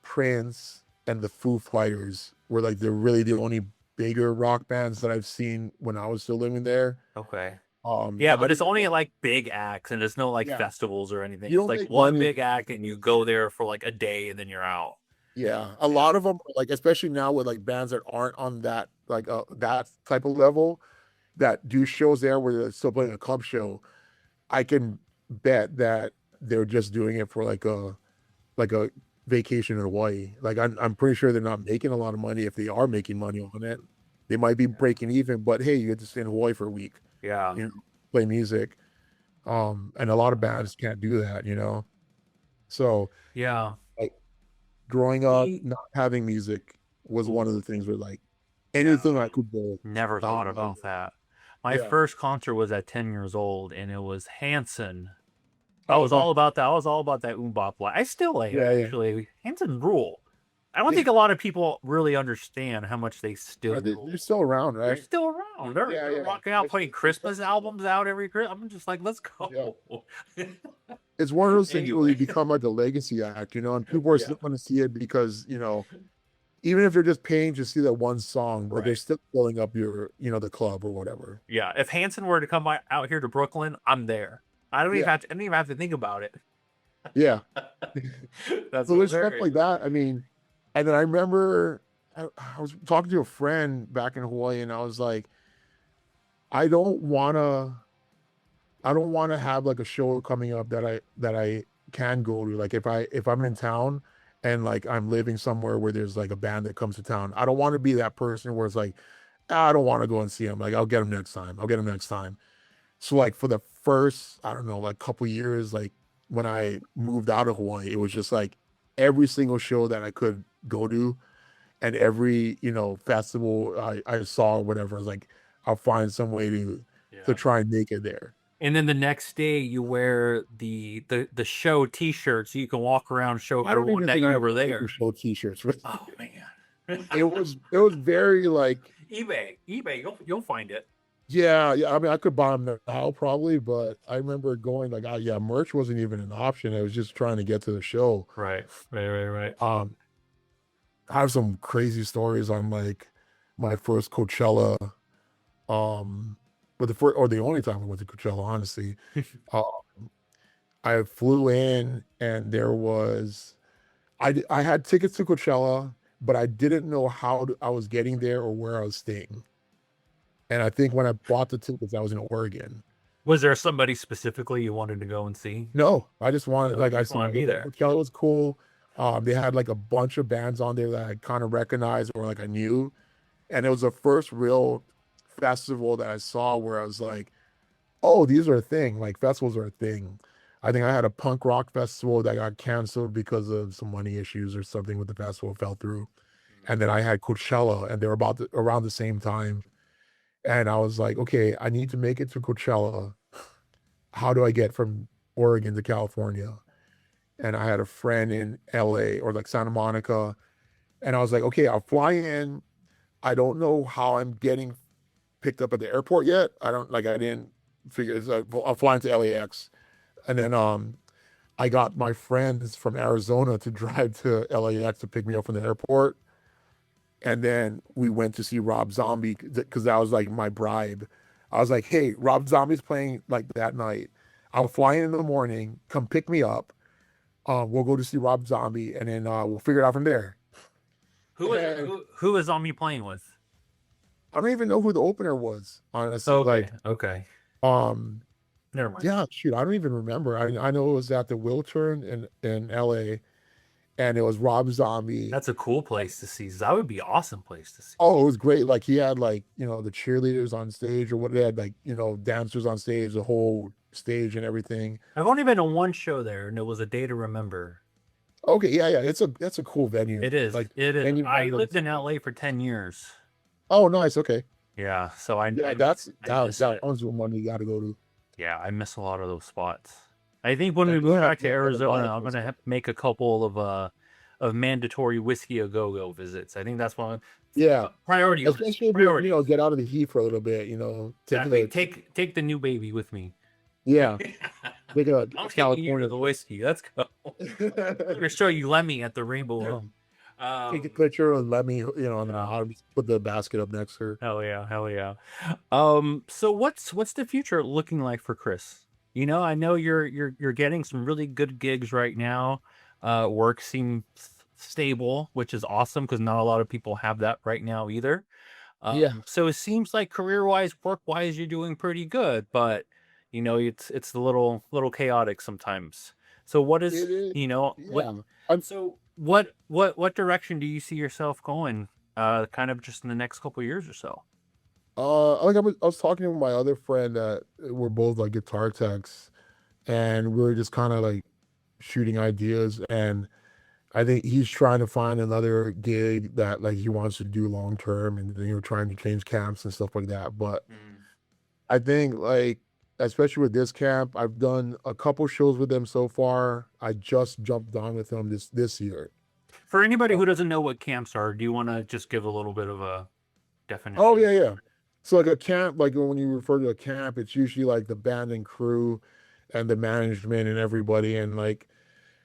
Prince and the Foo Fighters were like the only bigger rock bands that I've seen when I was still living there. Okay. Yeah, And but it's then only like big acts and there's no like yeah, festivals or anything. you It's don't like make one money. big act and you go there for like a day and then you're out. Yeah, a lot of them, like especially now with like bands that aren't on that like that type of level that do shows there where they're still playing a club show. I can bet that they're just doing it for like a vacation in Hawaii. Like I'm pretty sure they're not making a lot of money if they are making money on it. They might be breaking even, but hey, you get to stay in Hawaii for a week, Yeah. you know, play music. And a lot of bands can't do that, you know. So Yeah. like growing up, We not having music was one of the things where like Yeah. anything I could go, Never I would thought love about it. that. My Yeah. first concert was at 10 years old, and it was Hanson. I Oh, was all nice. about that. I was all about that Bop life. I still am, Yeah, yeah. actually. Hanson rule. I don't Yeah. think a lot of people really understand how much they still They're rule. still around, They're right? still around. They're Yeah, they're yeah. rocking out, putting Christmas Especially, albums out every Christmas. I'm just like, let's yeah. go. It's one of those things where Anyway, you become like a legacy act, you know, and people are yeah, still going to see it because, even if they're just paying to see that one song, but they're right. still filling up the club or whatever. Yeah, if Hanson were to come out here to Brooklyn, I'm there. Yeah, I don't even have to think about it. yeah. That's So there's stuff hilarious. like that. I mean, and then I remember I was talking to a friend back in Hawaii, and I was like, I don't wanna, I don't want to have like a show coming up that I can go to. Like if I'm in town and like I'm living somewhere where there's like a band that comes to town, I don't want to be that person where it's like, "Ah, I don't want to go and see them. Like I'll get them next time. I'll get them next time." So like for the first, I don't know, like couple years, like when I moved out of Hawaii, it was just like every single show that I could go to and every, festival I saw or whatever, I was like, I'll find some way to Yeah. try and make it there. And then the next day you wear the show T-shirt so you can walk around show I don't everyone even that think I you have were official there. show t-shirts, but Oh man. it was very like, eBay, you'll find it. yeah, yeah. I mean, I could buy them now probably, but I remember going like, oh yeah, merch wasn't even an option. I was just trying to get to the show. Right, right. Um, I have some crazy stories on like my first Coachella, um, but the first or the only time I went to Coachella, honestly. Uh, I flew in and there was I had tickets to Coachella, but I didn't know I was getting there or where I was staying. And I think when I bought the tickets, I was in Oregon. Was there somebody specifically you wanted to go and see? No, I just wanted No, like you I just saw want to be there. Coachella was cool. They had like a bunch of bands on there that I kind of recognized or like I knew, and it was the first real festival that I saw where I was like, "Oh, these are a thing. Like festivals are a thing." I think I had a punk rock festival that got canceled because of some money issues or something with the festival fell through, and then I had Coachella, and they were around the same time, and I was like, "Okay, I need to make it to Coachella. How do I get from Oregon to California?" And I had a friend in LA or like Santa Monica. And I was like, okay, I'll fly in. I don't know how I'm getting picked up at the airport yet. I didn't figure it's like, I'll fly into LAX. And then I got my friends from Arizona to drive to LAX to pick me up from the airport. And then we went to see Rob Zombie because that was like my bribe. I was like, hey, Rob Zombie's playing like that night. I'll fly in the morning, come pick me up. We'll go to see Rob Zombie, and then we'll figure it out from there. And Who was on me playing with? I don't even know who the opener was, honestly. Okay, Like, okay. um, Never mind. yeah, shoot, I don't even remember. I know it was at the Wiltern in LA, and it was Rob Zombie. That's a cool place to see. That would be an awesome place to see. Oh, it was great. Like he had like the cheerleaders on stage or what they had like dancers on stage, the whole stage and everything. I've only been to one show there, and it was a day to remember. Okay, yeah, yeah, that's a cool venue. It is. Like It is. venue I has like lived in LA for 10 years. oh nice, okay. Yeah, so Yeah, I miss that it. one's one you got to go to. Yeah, I miss a lot of those spots. I think when we And move back to yeah, and the Arizona, vibe I'm was gonna make a couple of mandatory whiskey a go go visits. I think that's one yeah, priority list. especially if you Priorities. get out of the heat for a little bit, take Exactly. the Take the new baby with me. yeah, take a I'm taking you to California. the whiskey. Let's go. I'm gonna show you Lemmy at the Rainbow Room. Take a Um, picture and let me, and then yeah. I'll just put the basket up next to her. Hell yeah, hell yeah. So what's the future looking like for Chris? I know you're getting some really good gigs right now. Work seems stable, which is awesome because not a lot of people have that right now either. Yeah, So it seems like career-wise, work-wise, you're doing pretty good, but it's a little chaotic sometimes. So what is, it is. what Yeah, I'm. so what direction do you see yourself going kind of just in the next couple years or so? Like I was talking with my other friend that we're both like guitar techs, and we are just kind of like shooting ideas. And I think he's trying to find another gig that like he wants to do long term, and trying to change camps and stuff like that. But Mm. I think like especially with this camp, I've done a couple shows with them so far. I just jumped on with them this year. For anybody Uh, who doesn't know what camps are, do you want to just give a little bit of a oh definition? yeah, yeah. So like a camp, like when you refer to a camp, it's usually like the band and crew and the management and everybody. And like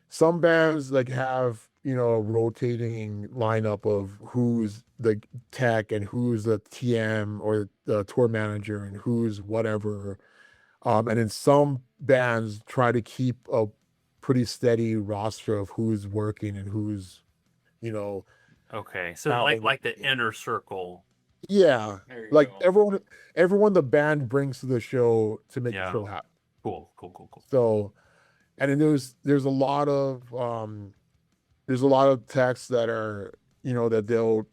some bands like have, a rotating lineup of who's the tech and who's the TM or the tour manager and who's whatever. And then some bands try to keep a pretty steady roster of who's working and who's, you know, Okay, so out and like the working. inner circle. Yeah. There you Like go. everyone the band brings to the show to make the Yeah. show happen. Cool. Cool. Cool. Cool. So, and then there's a lot of texts that are, that they'll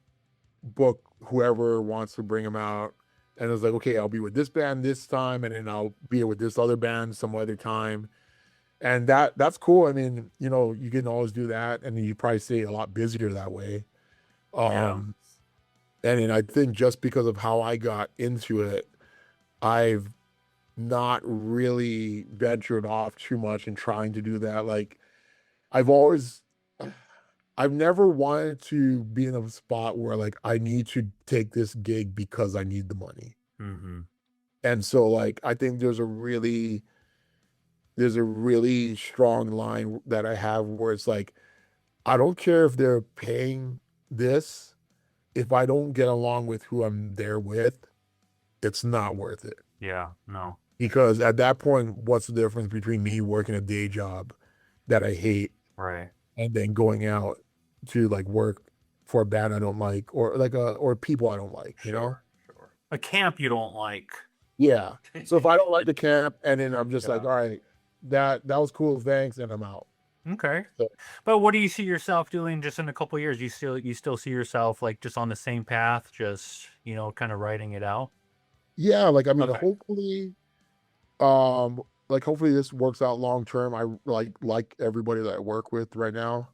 book whoever wants to bring them out. And it's like, okay, I'll be with this band this time, and then I'll be with this other band some other time. And that's cool. I mean, you can always do that, and you probably stay a lot busier that way. Yeah. Um, and then I think just because of how I got into it, I've not really ventured off too much in trying to do that. Like I've always I've never wanted to be in a spot where like I need to take this gig because I need the money. Mm-hmm. And so like I think there's a really strong line that I have where it's like I don't care if they're paying this, if I don't get along with who I'm there with, it's not worth it. Yeah. No. Because at that point, what's the difference between me working a day job that I hate Right. and then going out to like work for a band I don't like or like or people I don't like, you know? Sure. Sure. A camp you don't like. Yeah. So if I don't like the camp and then I'm just like, Yeah. all right, that was cool, thanks, and I'm out. Okay. So But what do you see yourself doing just in a couple of years? You still see yourself like just on the same path, just kind of writing it out? yeah, like I mean, Okay. hopefully this works out long term. I like everybody that I work with right now.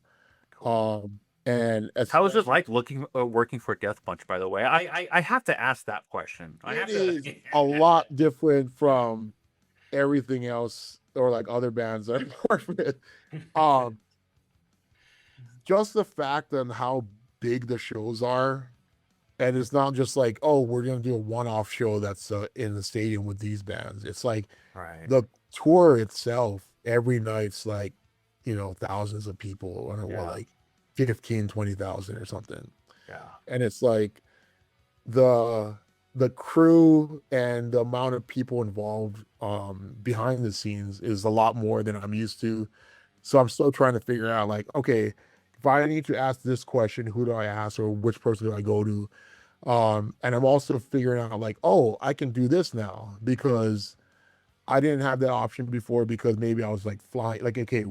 Cool. Um, and How is it especially like working for Death Punch? By the way, I have to ask that question. I it have to. is a lot different from everything else or like other bands I've worked with. Um, just the fact on how big the shows are, and it's not just like, oh, we're gonna do a one-off show that's in the stadium with these bands. It's like Right. the tour itself every night's like, thousands of people. I don't know what, Yeah. like 15, 20,000 or something. Yeah. And it's like the the crew and the amount of people involved behind the scenes is a lot more than I'm used to. So I'm still trying to figure out like, okay, if I need to ask this question, who do I ask or which person do I go to? And I'm also figuring out like, oh, I can do this now because I didn't have that option before because maybe I was like flying like, okay,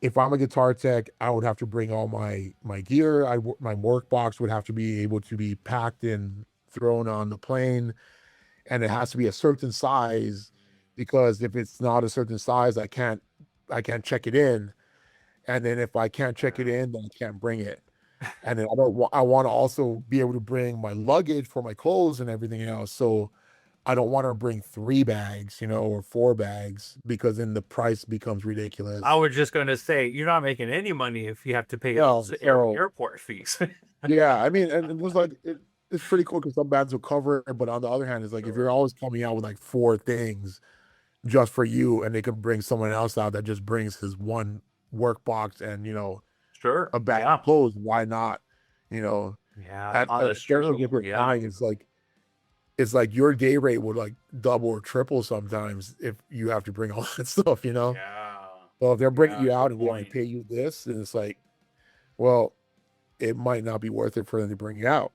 if I'm a guitar tech, I would have to bring all my gear. My work box would have to be able to be packed and thrown on the plane, and it has to be a certain size because if it's not a certain size, I can't check it in, and then if I can't check it in, then I can't bring it. And then I want to also be able to bring my luggage for my clothes and everything else. So I don't want to bring 3 bags, or 4 bags because then the price becomes I ridiculous. was just going to say you're not making any money if you have to pay Yeah, those so airport fees. yeah, I mean, and it was like it's pretty cool because some bands will cover it, but on the other hand, it's like if you're Sure. always coming out with like 4 things just for you, and they could bring someone else out that just brings his one work box and Sure. a bag of Yeah. clothes, why not? You know, Yeah. at a That's certain true. different Yeah. time, it's like your day rate would like double or triple sometimes if you have to bring all that stuff. Yeah. So if they're bringing Yeah. you out Good and we only point. pay you this, and it's like well, it might not be worth it for them to bring you out.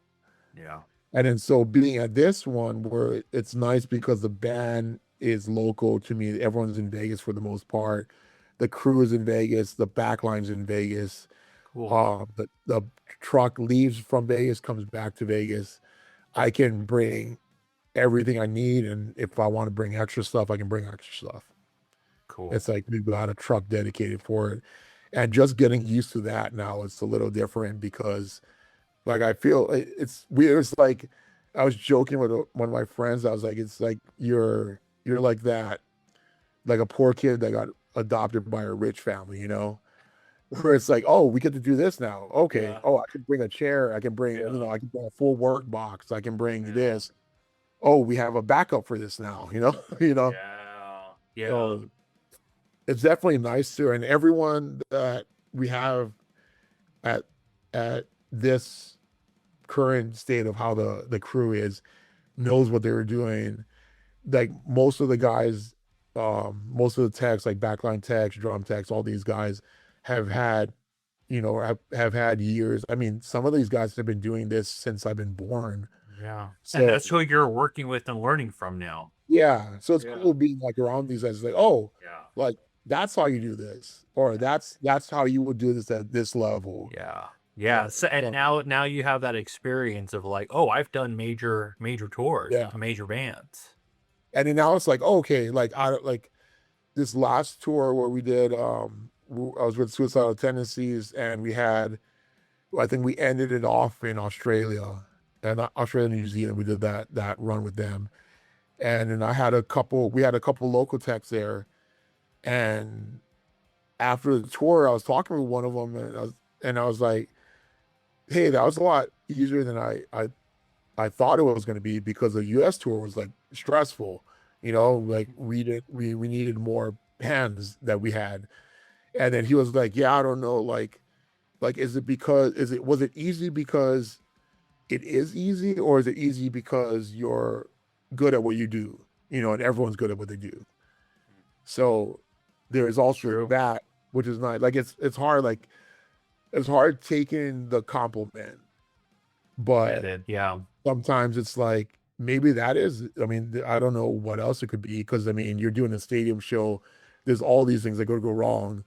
Yeah. And then so being at this one where it's nice because the band is local to me. Everyone's in Vegas for the most part. The crew is in Vegas. The backline's in Vegas. Cool. The truck leaves from Vegas, comes back to Vegas. I can bring everything I need, and if I want to bring extra stuff, I can bring extra stuff. Cool. It's like we've got a truck dedicated for it. And just getting used to that now, it's a little different because like I feel it's weird. It's like I was joking with one of my friends. I was like, it's like you're like that, like a poor kid that got adopted by a rich family, you know? Where it's like, oh, we get to do this now. Okay. Yeah. Oh, I can bring a chair. I can bring, Yeah. I can bring a full work box. I can bring Yeah. this. Oh, we have a backup for this now, you know. Yeah. Yeah. So it's definitely nice to, and everyone that we have at this current state of how the crew is knows what they were doing. Like most of the guys, most of the techs, like backline techs, drum techs, all these guys have had, have had years. I mean, some of these guys have been doing this since I've been born. Yeah. And So that's who you're working with and learning from now. yeah, so it's Yeah. cool being like around these guys. Like, oh, Yeah. like that's how you do this, or that's how you would do this at this level. Yeah. Yeah. So, and now you have that experience of like, oh, I've done major tours Yeah, with major bands. and then now it's like, oh, okay, like I like this last tour where we did, I was with Suicidal Tendencies, and we had, I think we ended it off in Australia, and Australia, New Zealand. We did that run with them, and then we had a couple local techs there, and after the tour, I was talking with one of them, and I was like, hey, that was a lot easier than I thought it was going to be because the U.S. tour was like stressful, like we needed more hands that we had, and then he was like, yeah, I don't know, like was it easy because it is easy, or is it easy because you're good at what you do, and everyone's good at what they do. So there is also True. that, which is not like it's hard, like it's hard taking the compliment, It but did. Yeah. sometimes it's like maybe that is, I mean, I don't know what else it could be, because I mean you're doing a stadium show, there's all these things that could go wrong,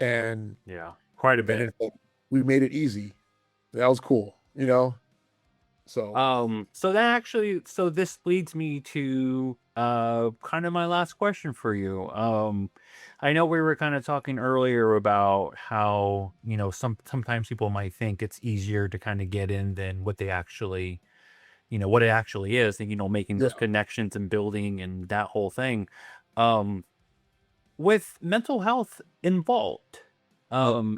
and Yeah. Quite a bit. it's like, we made it easy. That was cool, so So this leads me to kind of my last question for you. I know we were kind of talking earlier about how, sometimes people might think it's easier to kind of get in than what they actually, what it actually is, and making yeah. those connections and building and that whole thing. Um, with mental health involved,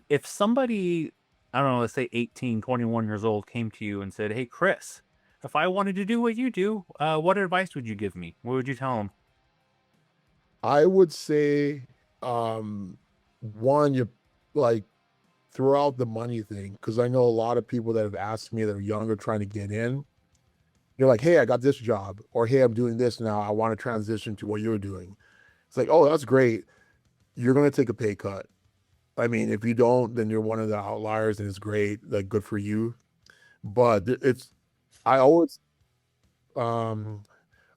if somebody, I don't know, let's say 18, 21 years old came to you and said, hey, Chris, if I wanted to do what you do, what advice would you give me? What would you tell them? I would say, one, you like throw out the money thing, because I know a lot of people that have asked me that are younger trying to get in. You're like, hey, I got this job, or hey, I'm doing this now. I want to transition to what you're doing. It's like, oh, that's great. You're going to take a pay cut. I mean, if you don't, then you're one of the outliers, and it's great. Like, good for you. But I um,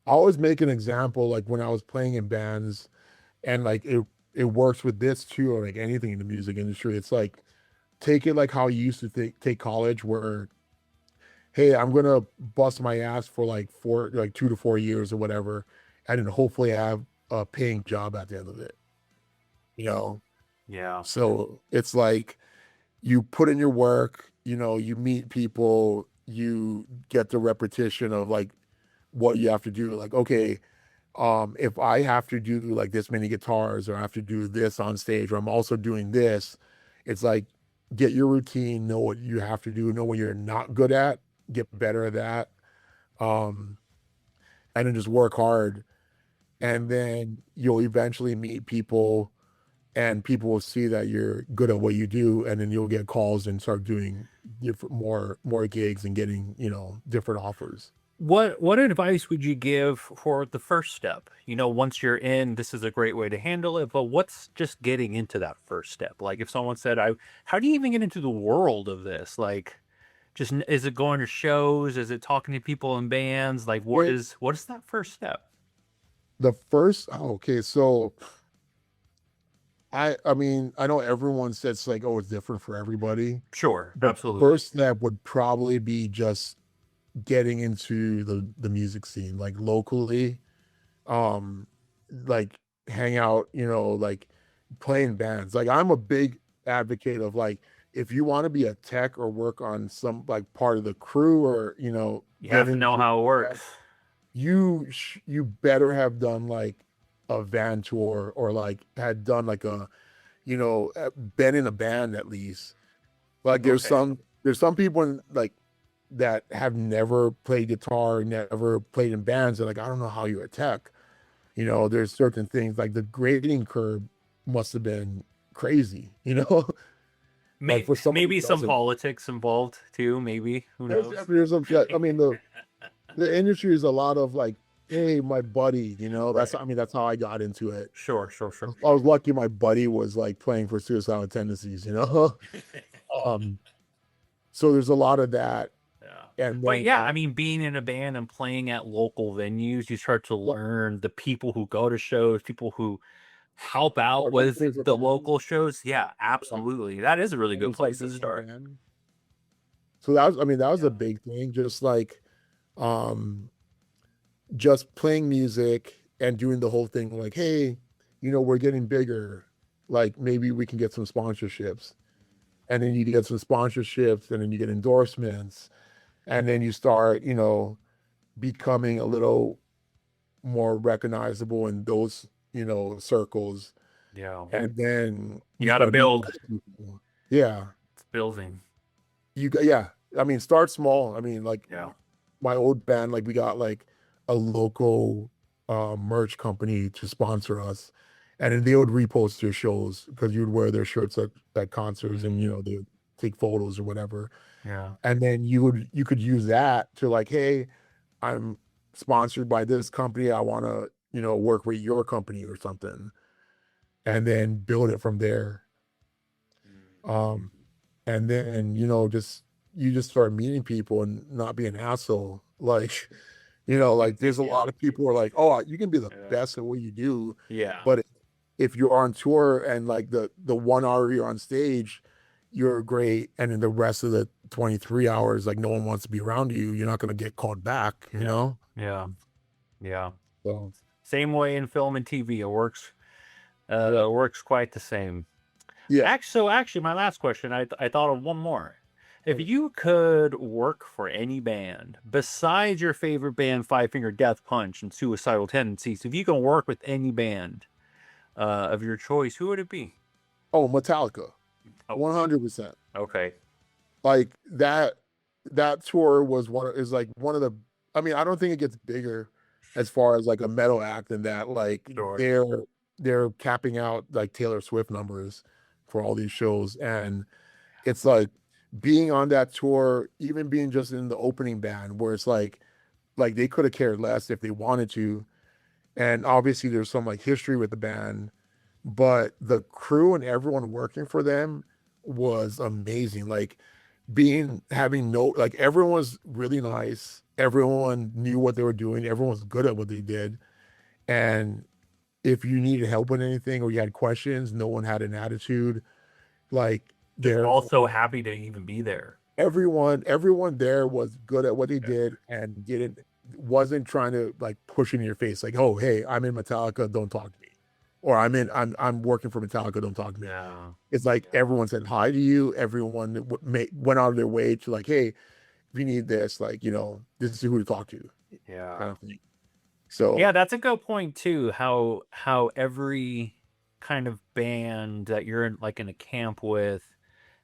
I always make an example, like when I was playing in bands, and like it works with this too, or like anything in the music industry. It's like, take it like how you used to take college, where hey, I'm gonna bust my ass for like 2 to 4 years or whatever, and then hopefully have a paying job at the end of it. You know, Yeah. so it's like you put in your work, you meet people, you get the repetition of like what you have to do. Like, okay, if I have to do like this many guitars, or I have to do this on stage, or I'm also doing this, it's like get your routine, know what you have to do, know what you're not good at, get better at that, um, and then just work hard. Yeah. And then you'll eventually meet people, and people will see that you're good at what you do, and then you'll get calls and start doing different more gigs and getting, different offers. What advice would you give for the first step? Once you're in, this is a great way to handle it, but what's just getting into that first step? Like if someone said, how do you even get into the world of this? Like just is it going to shows? Is it talking to people in bands? Like what It, is that first step? the first, oh, okay, so I mean, I know everyone says like, oh, it's different for everybody. Sure, The absolutely. first step would probably be just getting into the music scene, like locally, um, like hang out, like playing bands. Like I'm a big advocate of like if you want to be a tech or work on some like part of the crew or You get have to know into how it that, works. you better have done like a van tour or like had done like a been in a band at least. Like Okay. there's some people like that have never played guitar, never played in bands. They're like, I don't know how you're a tech. There's certain things like the grading curve must have been crazy, like for someone who Maybe some doesn't. politics involved too, maybe. Who There's knows? definitely some shit. I mean, the industry is a lot of like, hey, my buddy, that's Right. I mean, that's how I got into it. Sure, sure, I sure. was lucky my buddy was like playing for suicidal tendencies. Um, so there's a lot of that. Yeah. And But then yeah, I mean, being in a band and playing at local venues, you start to what learn the people who go to shows, people who help out start with opening for the bands. local shows. Yeah, Yeah. absolutely. That is a really And good it's like place the to in start. band. So that was, I mean, that was a Yeah. big thing. Just like um just playing music and doing the whole thing like, hey, we're getting bigger. Like maybe we can get some sponsorships. And then you get some sponsorships and then you get endorsements. And then you start, becoming a little more recognizable in those, circles. Yeah. And then You you got to start meeting build. other people. Yeah. It's building. Yeah. I mean, start small. I mean, like Yeah. my old band, like we got like a local merch company to sponsor us. And then they would repost their shows because you'd wear their shirts at concerts and Mm, they would take photos or whatever. yeah. And then you could use that to like, hey, I'm sponsored by this company. I want to, work with your company or something. And then build it from there. Um, and then, just you just start meeting people and not be an asshole. Like, like there's a Yeah. lot of people who are like, oh, you can be the Yeah. best at what you do, Yeah. but if you're on tour and like the 1 hour you're on stage, you're great, and then the rest of the 23 hours, like no one wants to be around you, you're not gonna get called back, you Yeah. know? Yeah. Yeah. So Same way in film and TV. It works. yeah, Works quite the same. yeah. Actually, my last question, I thought of one more. If you could work for any band besides your favorite band, Five Finger Death Punch and Suicidal Tendencies, if you can work with any band of your choice, who would it be? Oh, Metallica, Oh, 100%. okay, Like that tour was is like one of the. I mean, I don't think it gets bigger as far as like a metal act than that. Like sure. they're capping out like Taylor Swift numbers for all these shows, and it's like being on that tour, even being just in the opening band, where it's like they could have cared less if they wanted to. And obviously, there's some like history with the band, but the crew and everyone working for them was amazing. Like having no like everyone was really nice. Everyone knew what they were doing. Everyone was good at what they did. And if you needed help with anything or you had questions, no one had an attitude. Like Just they're also happy to even be there. everyone there was good at what they Yeah. did and didn't wasn't trying to like push in your face like, oh hey, I'm in Metallica, don't talk to me. Or I'm working for Metallica, don't talk to me. Yeah. It's like Yeah. everyone said hi to you. Everyone went out of their way to like, hey, if you need this, like, this is who to talk to, Yeah. kind of thing. So Yeah, that's a good point too. How every kind of band that you're in, like in a camp with,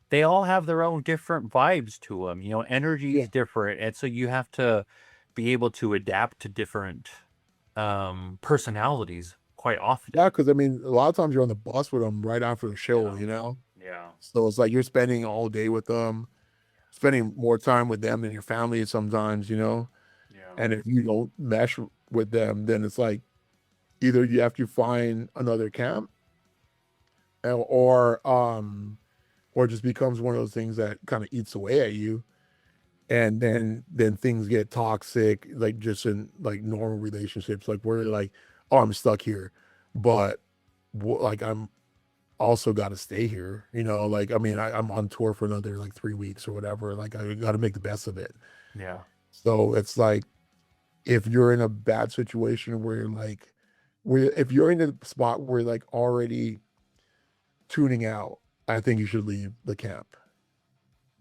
they all have their own different vibes to them. yeah, Energy's different, and so you have to be able to adapt to different personalities quite often. yeah, because I mean, a lot of times you're on the bus with them right after the show, Yeah. Yeah. So it's like you're spending all day with them, spending more time with them than your family sometimes. And if you don't mesh with them, then it's like either you have to find another camp, or it just becomes one of those things that kind of eats away at you, and then things get toxic, like just in like normal relationships, like where like, oh, I'm stuck here, but like I'm also got to stay here, like I mean I'm on tour for another like 3 weeks or whatever, like I got to make the best of it. Yeah. So it's like if you're in a bad situation where like where if you're in a spot where like already tuning out, I think you should leave the camp,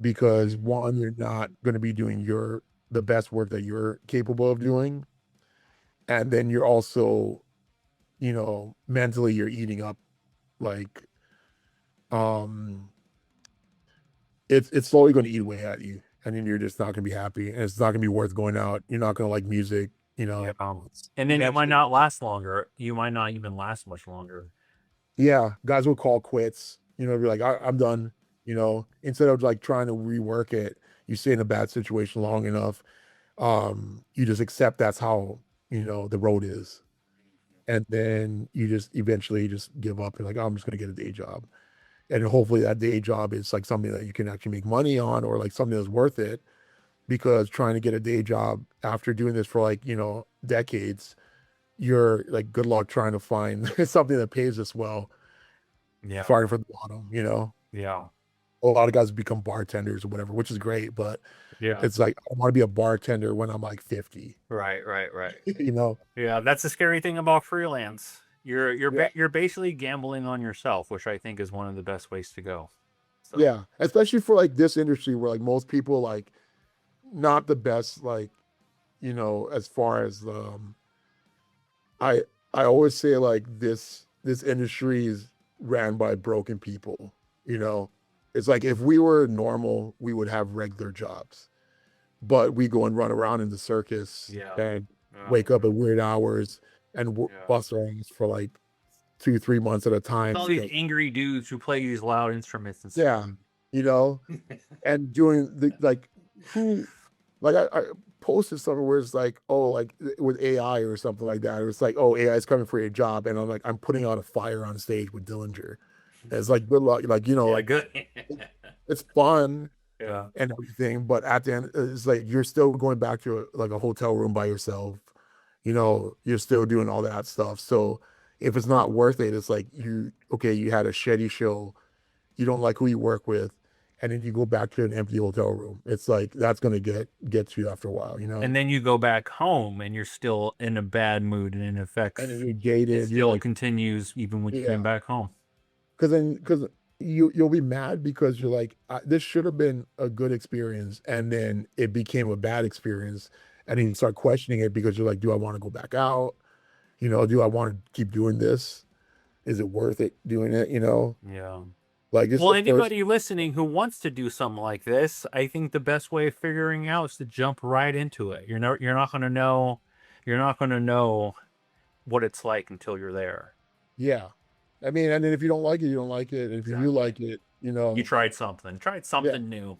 because one, you're not going to be doing the best work that you're capable of doing, and then you're also, mentally you're eating up, like, um it's slowly going to eat away at you, and then you're just not going to be happy, and it's not going to be worth going out. You're not going to like music, Yeah. it's And then you might eventually. not last longer. You might not even last much longer. Yeah, guys will call quits, be like, I'm done, instead of like trying to rework it. You stay in a bad situation long enough, you just accept that's how, the road is. And then you just eventually just give up and like, oh, I'm just gonna get a day job. And hopefully that day job is like something that you can actually make money on, or like something that's worth it. Because trying to get a day job after doing this for like, decades, you're like, good luck trying to find something that pays this well, Yeah. starting from the bottom, Yeah. A lot of guys become bartenders or whatever, which is great, but Yeah. it's like I want to be a bartender when I'm like 50, Right. Right. Right. you know? Yeah. That's the scary thing about freelance. Yeah. You're basically gambling on yourself, which I think is one of the best ways to go. So Yeah. Especially for like this industry where like most people like not the best, like, as far as I I always say like this industry is ran by broken people, you know. It's like if we were normal, we would have regular jobs. But we go and run around in the circus yeah. and Yeah. wake up at weird hours and Yeah. bust our ass for like 2 3 months at a With time. all these angry dudes who play these loud instruments and Yeah, scream. you know, and doing the like who like I posted something where it's like, oh, like with AI or something like that. It's like, oh, AI is coming for your job, and I'm like, I'm putting out a fire on stage with Dillinger. And it's like, good luck, like, Yeah. like Good. it's fun yeah. and everything, but at the end, it's like you're still going back to like a hotel room by yourself. You're still doing all that stuff. So if it's not worth it, it's like okay, you had a shitty show, you don't like who you work with, and then you go back to an empty hotel room. It's like that's gonna get to you after a while. And then you go back home and you're still in a bad mood, and it And then affects. you're It jaded. You're still like, continues even when you came yeah, back home. because you'll be mad because you're like, this should have been a good experience, and then it became a bad experience, and then you start questioning it because you're like, do I want to go back out? Do I want to keep doing this? Is it worth it doing it? Yeah. Like it's Well, the first. anybody listening who wants to do something like this, I think the best way of figuring out is to jump right into it. You're not going to know what it's like until you're there. Yeah, I mean, and then if you don't like it, you don't like it. And if you do Exactly. like it, You tried yeah, something new.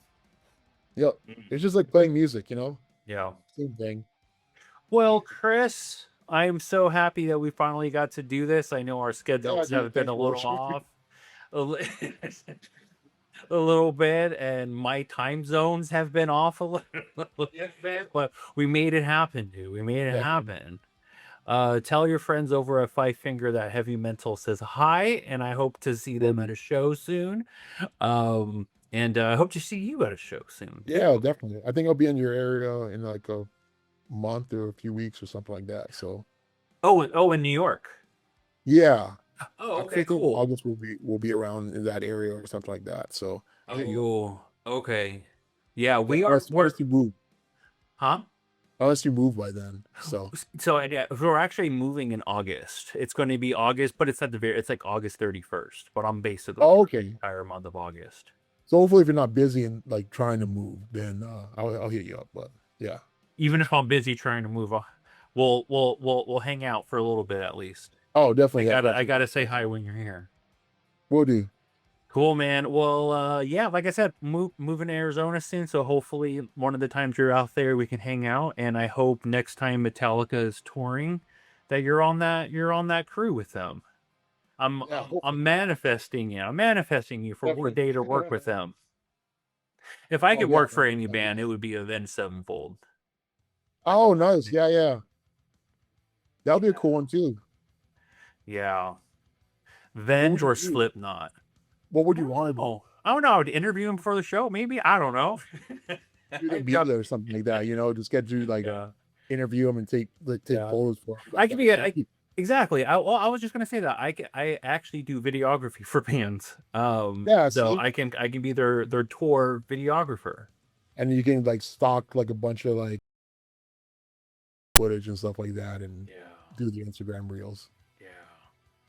yep. Mm. It's just like playing music. Yeah. Same thing. Well, Chris, I'm so happy that we finally got to do this. I know our Yeah, schedules dude. have been Thank a you. little off. A li- a little bit, and my time zones have been off a little bit, but we made it happen, dude. We made it Definitely. happen. Tell your friends over at Five Finger that Heavy Mental says hi, and I hope to see Will them at do. a show soon. And I hope to see you at a show soon. Yeah, definitely. I think I'll be in your area in like a month or a few weeks or something like that. So In New York. yeah, Oh, I okay, think cool. August will be around in that area or something like that. So Oh, you okay? Yeah, yeah, we are. unless you move, Huh? unless you move by then. So So yeah, we're actually moving in August. It's going to be August, but it's like August 31st. But I'm basically oh, for the okay. entire month of August. So hopefully, if you're not busy and like trying to move, then I'll hit you up. But yeah, Even if I'm busy trying to move on, we'll hang out for a little bit at least. oh, I definitely, gotta I definitely, gotta say hi when you're here. we'll do. Cool, man. Well, yeah, like I said, moving to Arizona soon, so hopefully one of the times you're out there we can hang out, and I hope next time Metallica is touring that you're on that crew with them. I'm Yeah, I'm, hopefully. I'm manifesting you. I'm manifesting you for one Definitely. day to work with them. If I Oh could yeah, work for man. any That'd be band, it great. would be Avenged Sevenfold. Oh, nice. Yeah, yeah. That'll be a cool one too. Yeah, What would Venge you or do? Slipknot. What would I you don't want to do? know. I don't know. I'd interview him for the show, maybe. I don't know. Do them together or something like that, just get to like Yeah, interview them and take yeah. photos for them. I could be That'd be exactly. I was just gonna say that I actually do videography for bands. yeah, So see? I can be their tour videographer. And you can like stock like a bunch of like footage and stuff like that and Yeah, do the Instagram reels. yeah,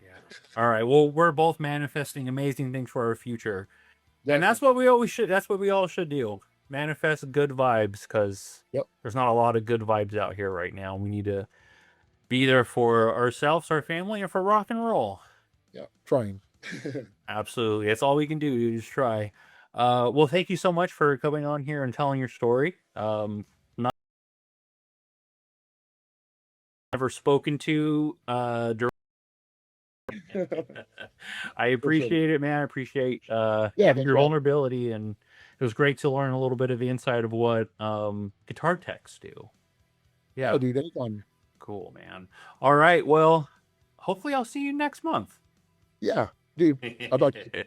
yeah. All right. Well, we're both manifesting amazing things for our future, and that's Definitely. what we always should. That's what we all should do. Manifest good vibes, because Yep. there's not a lot of good vibes out here right now. We need to be there for ourselves, our family, and for rock and roll. Yep. Trying. Absolutely. That's all we can do. Just try. Well, thank you so much for coming on here and telling your story. Not ever spoken to. I For sure. appreciate it, man. I appreciate Yeah, thanks your for having me. vulnerability, and it was great to learn a little bit of the inside of what guitar techs do. Yeah, Yeah, dude, anytime. cool, man. All right. Well, hopefully I'll see you next month. Yeah, dude. How about you?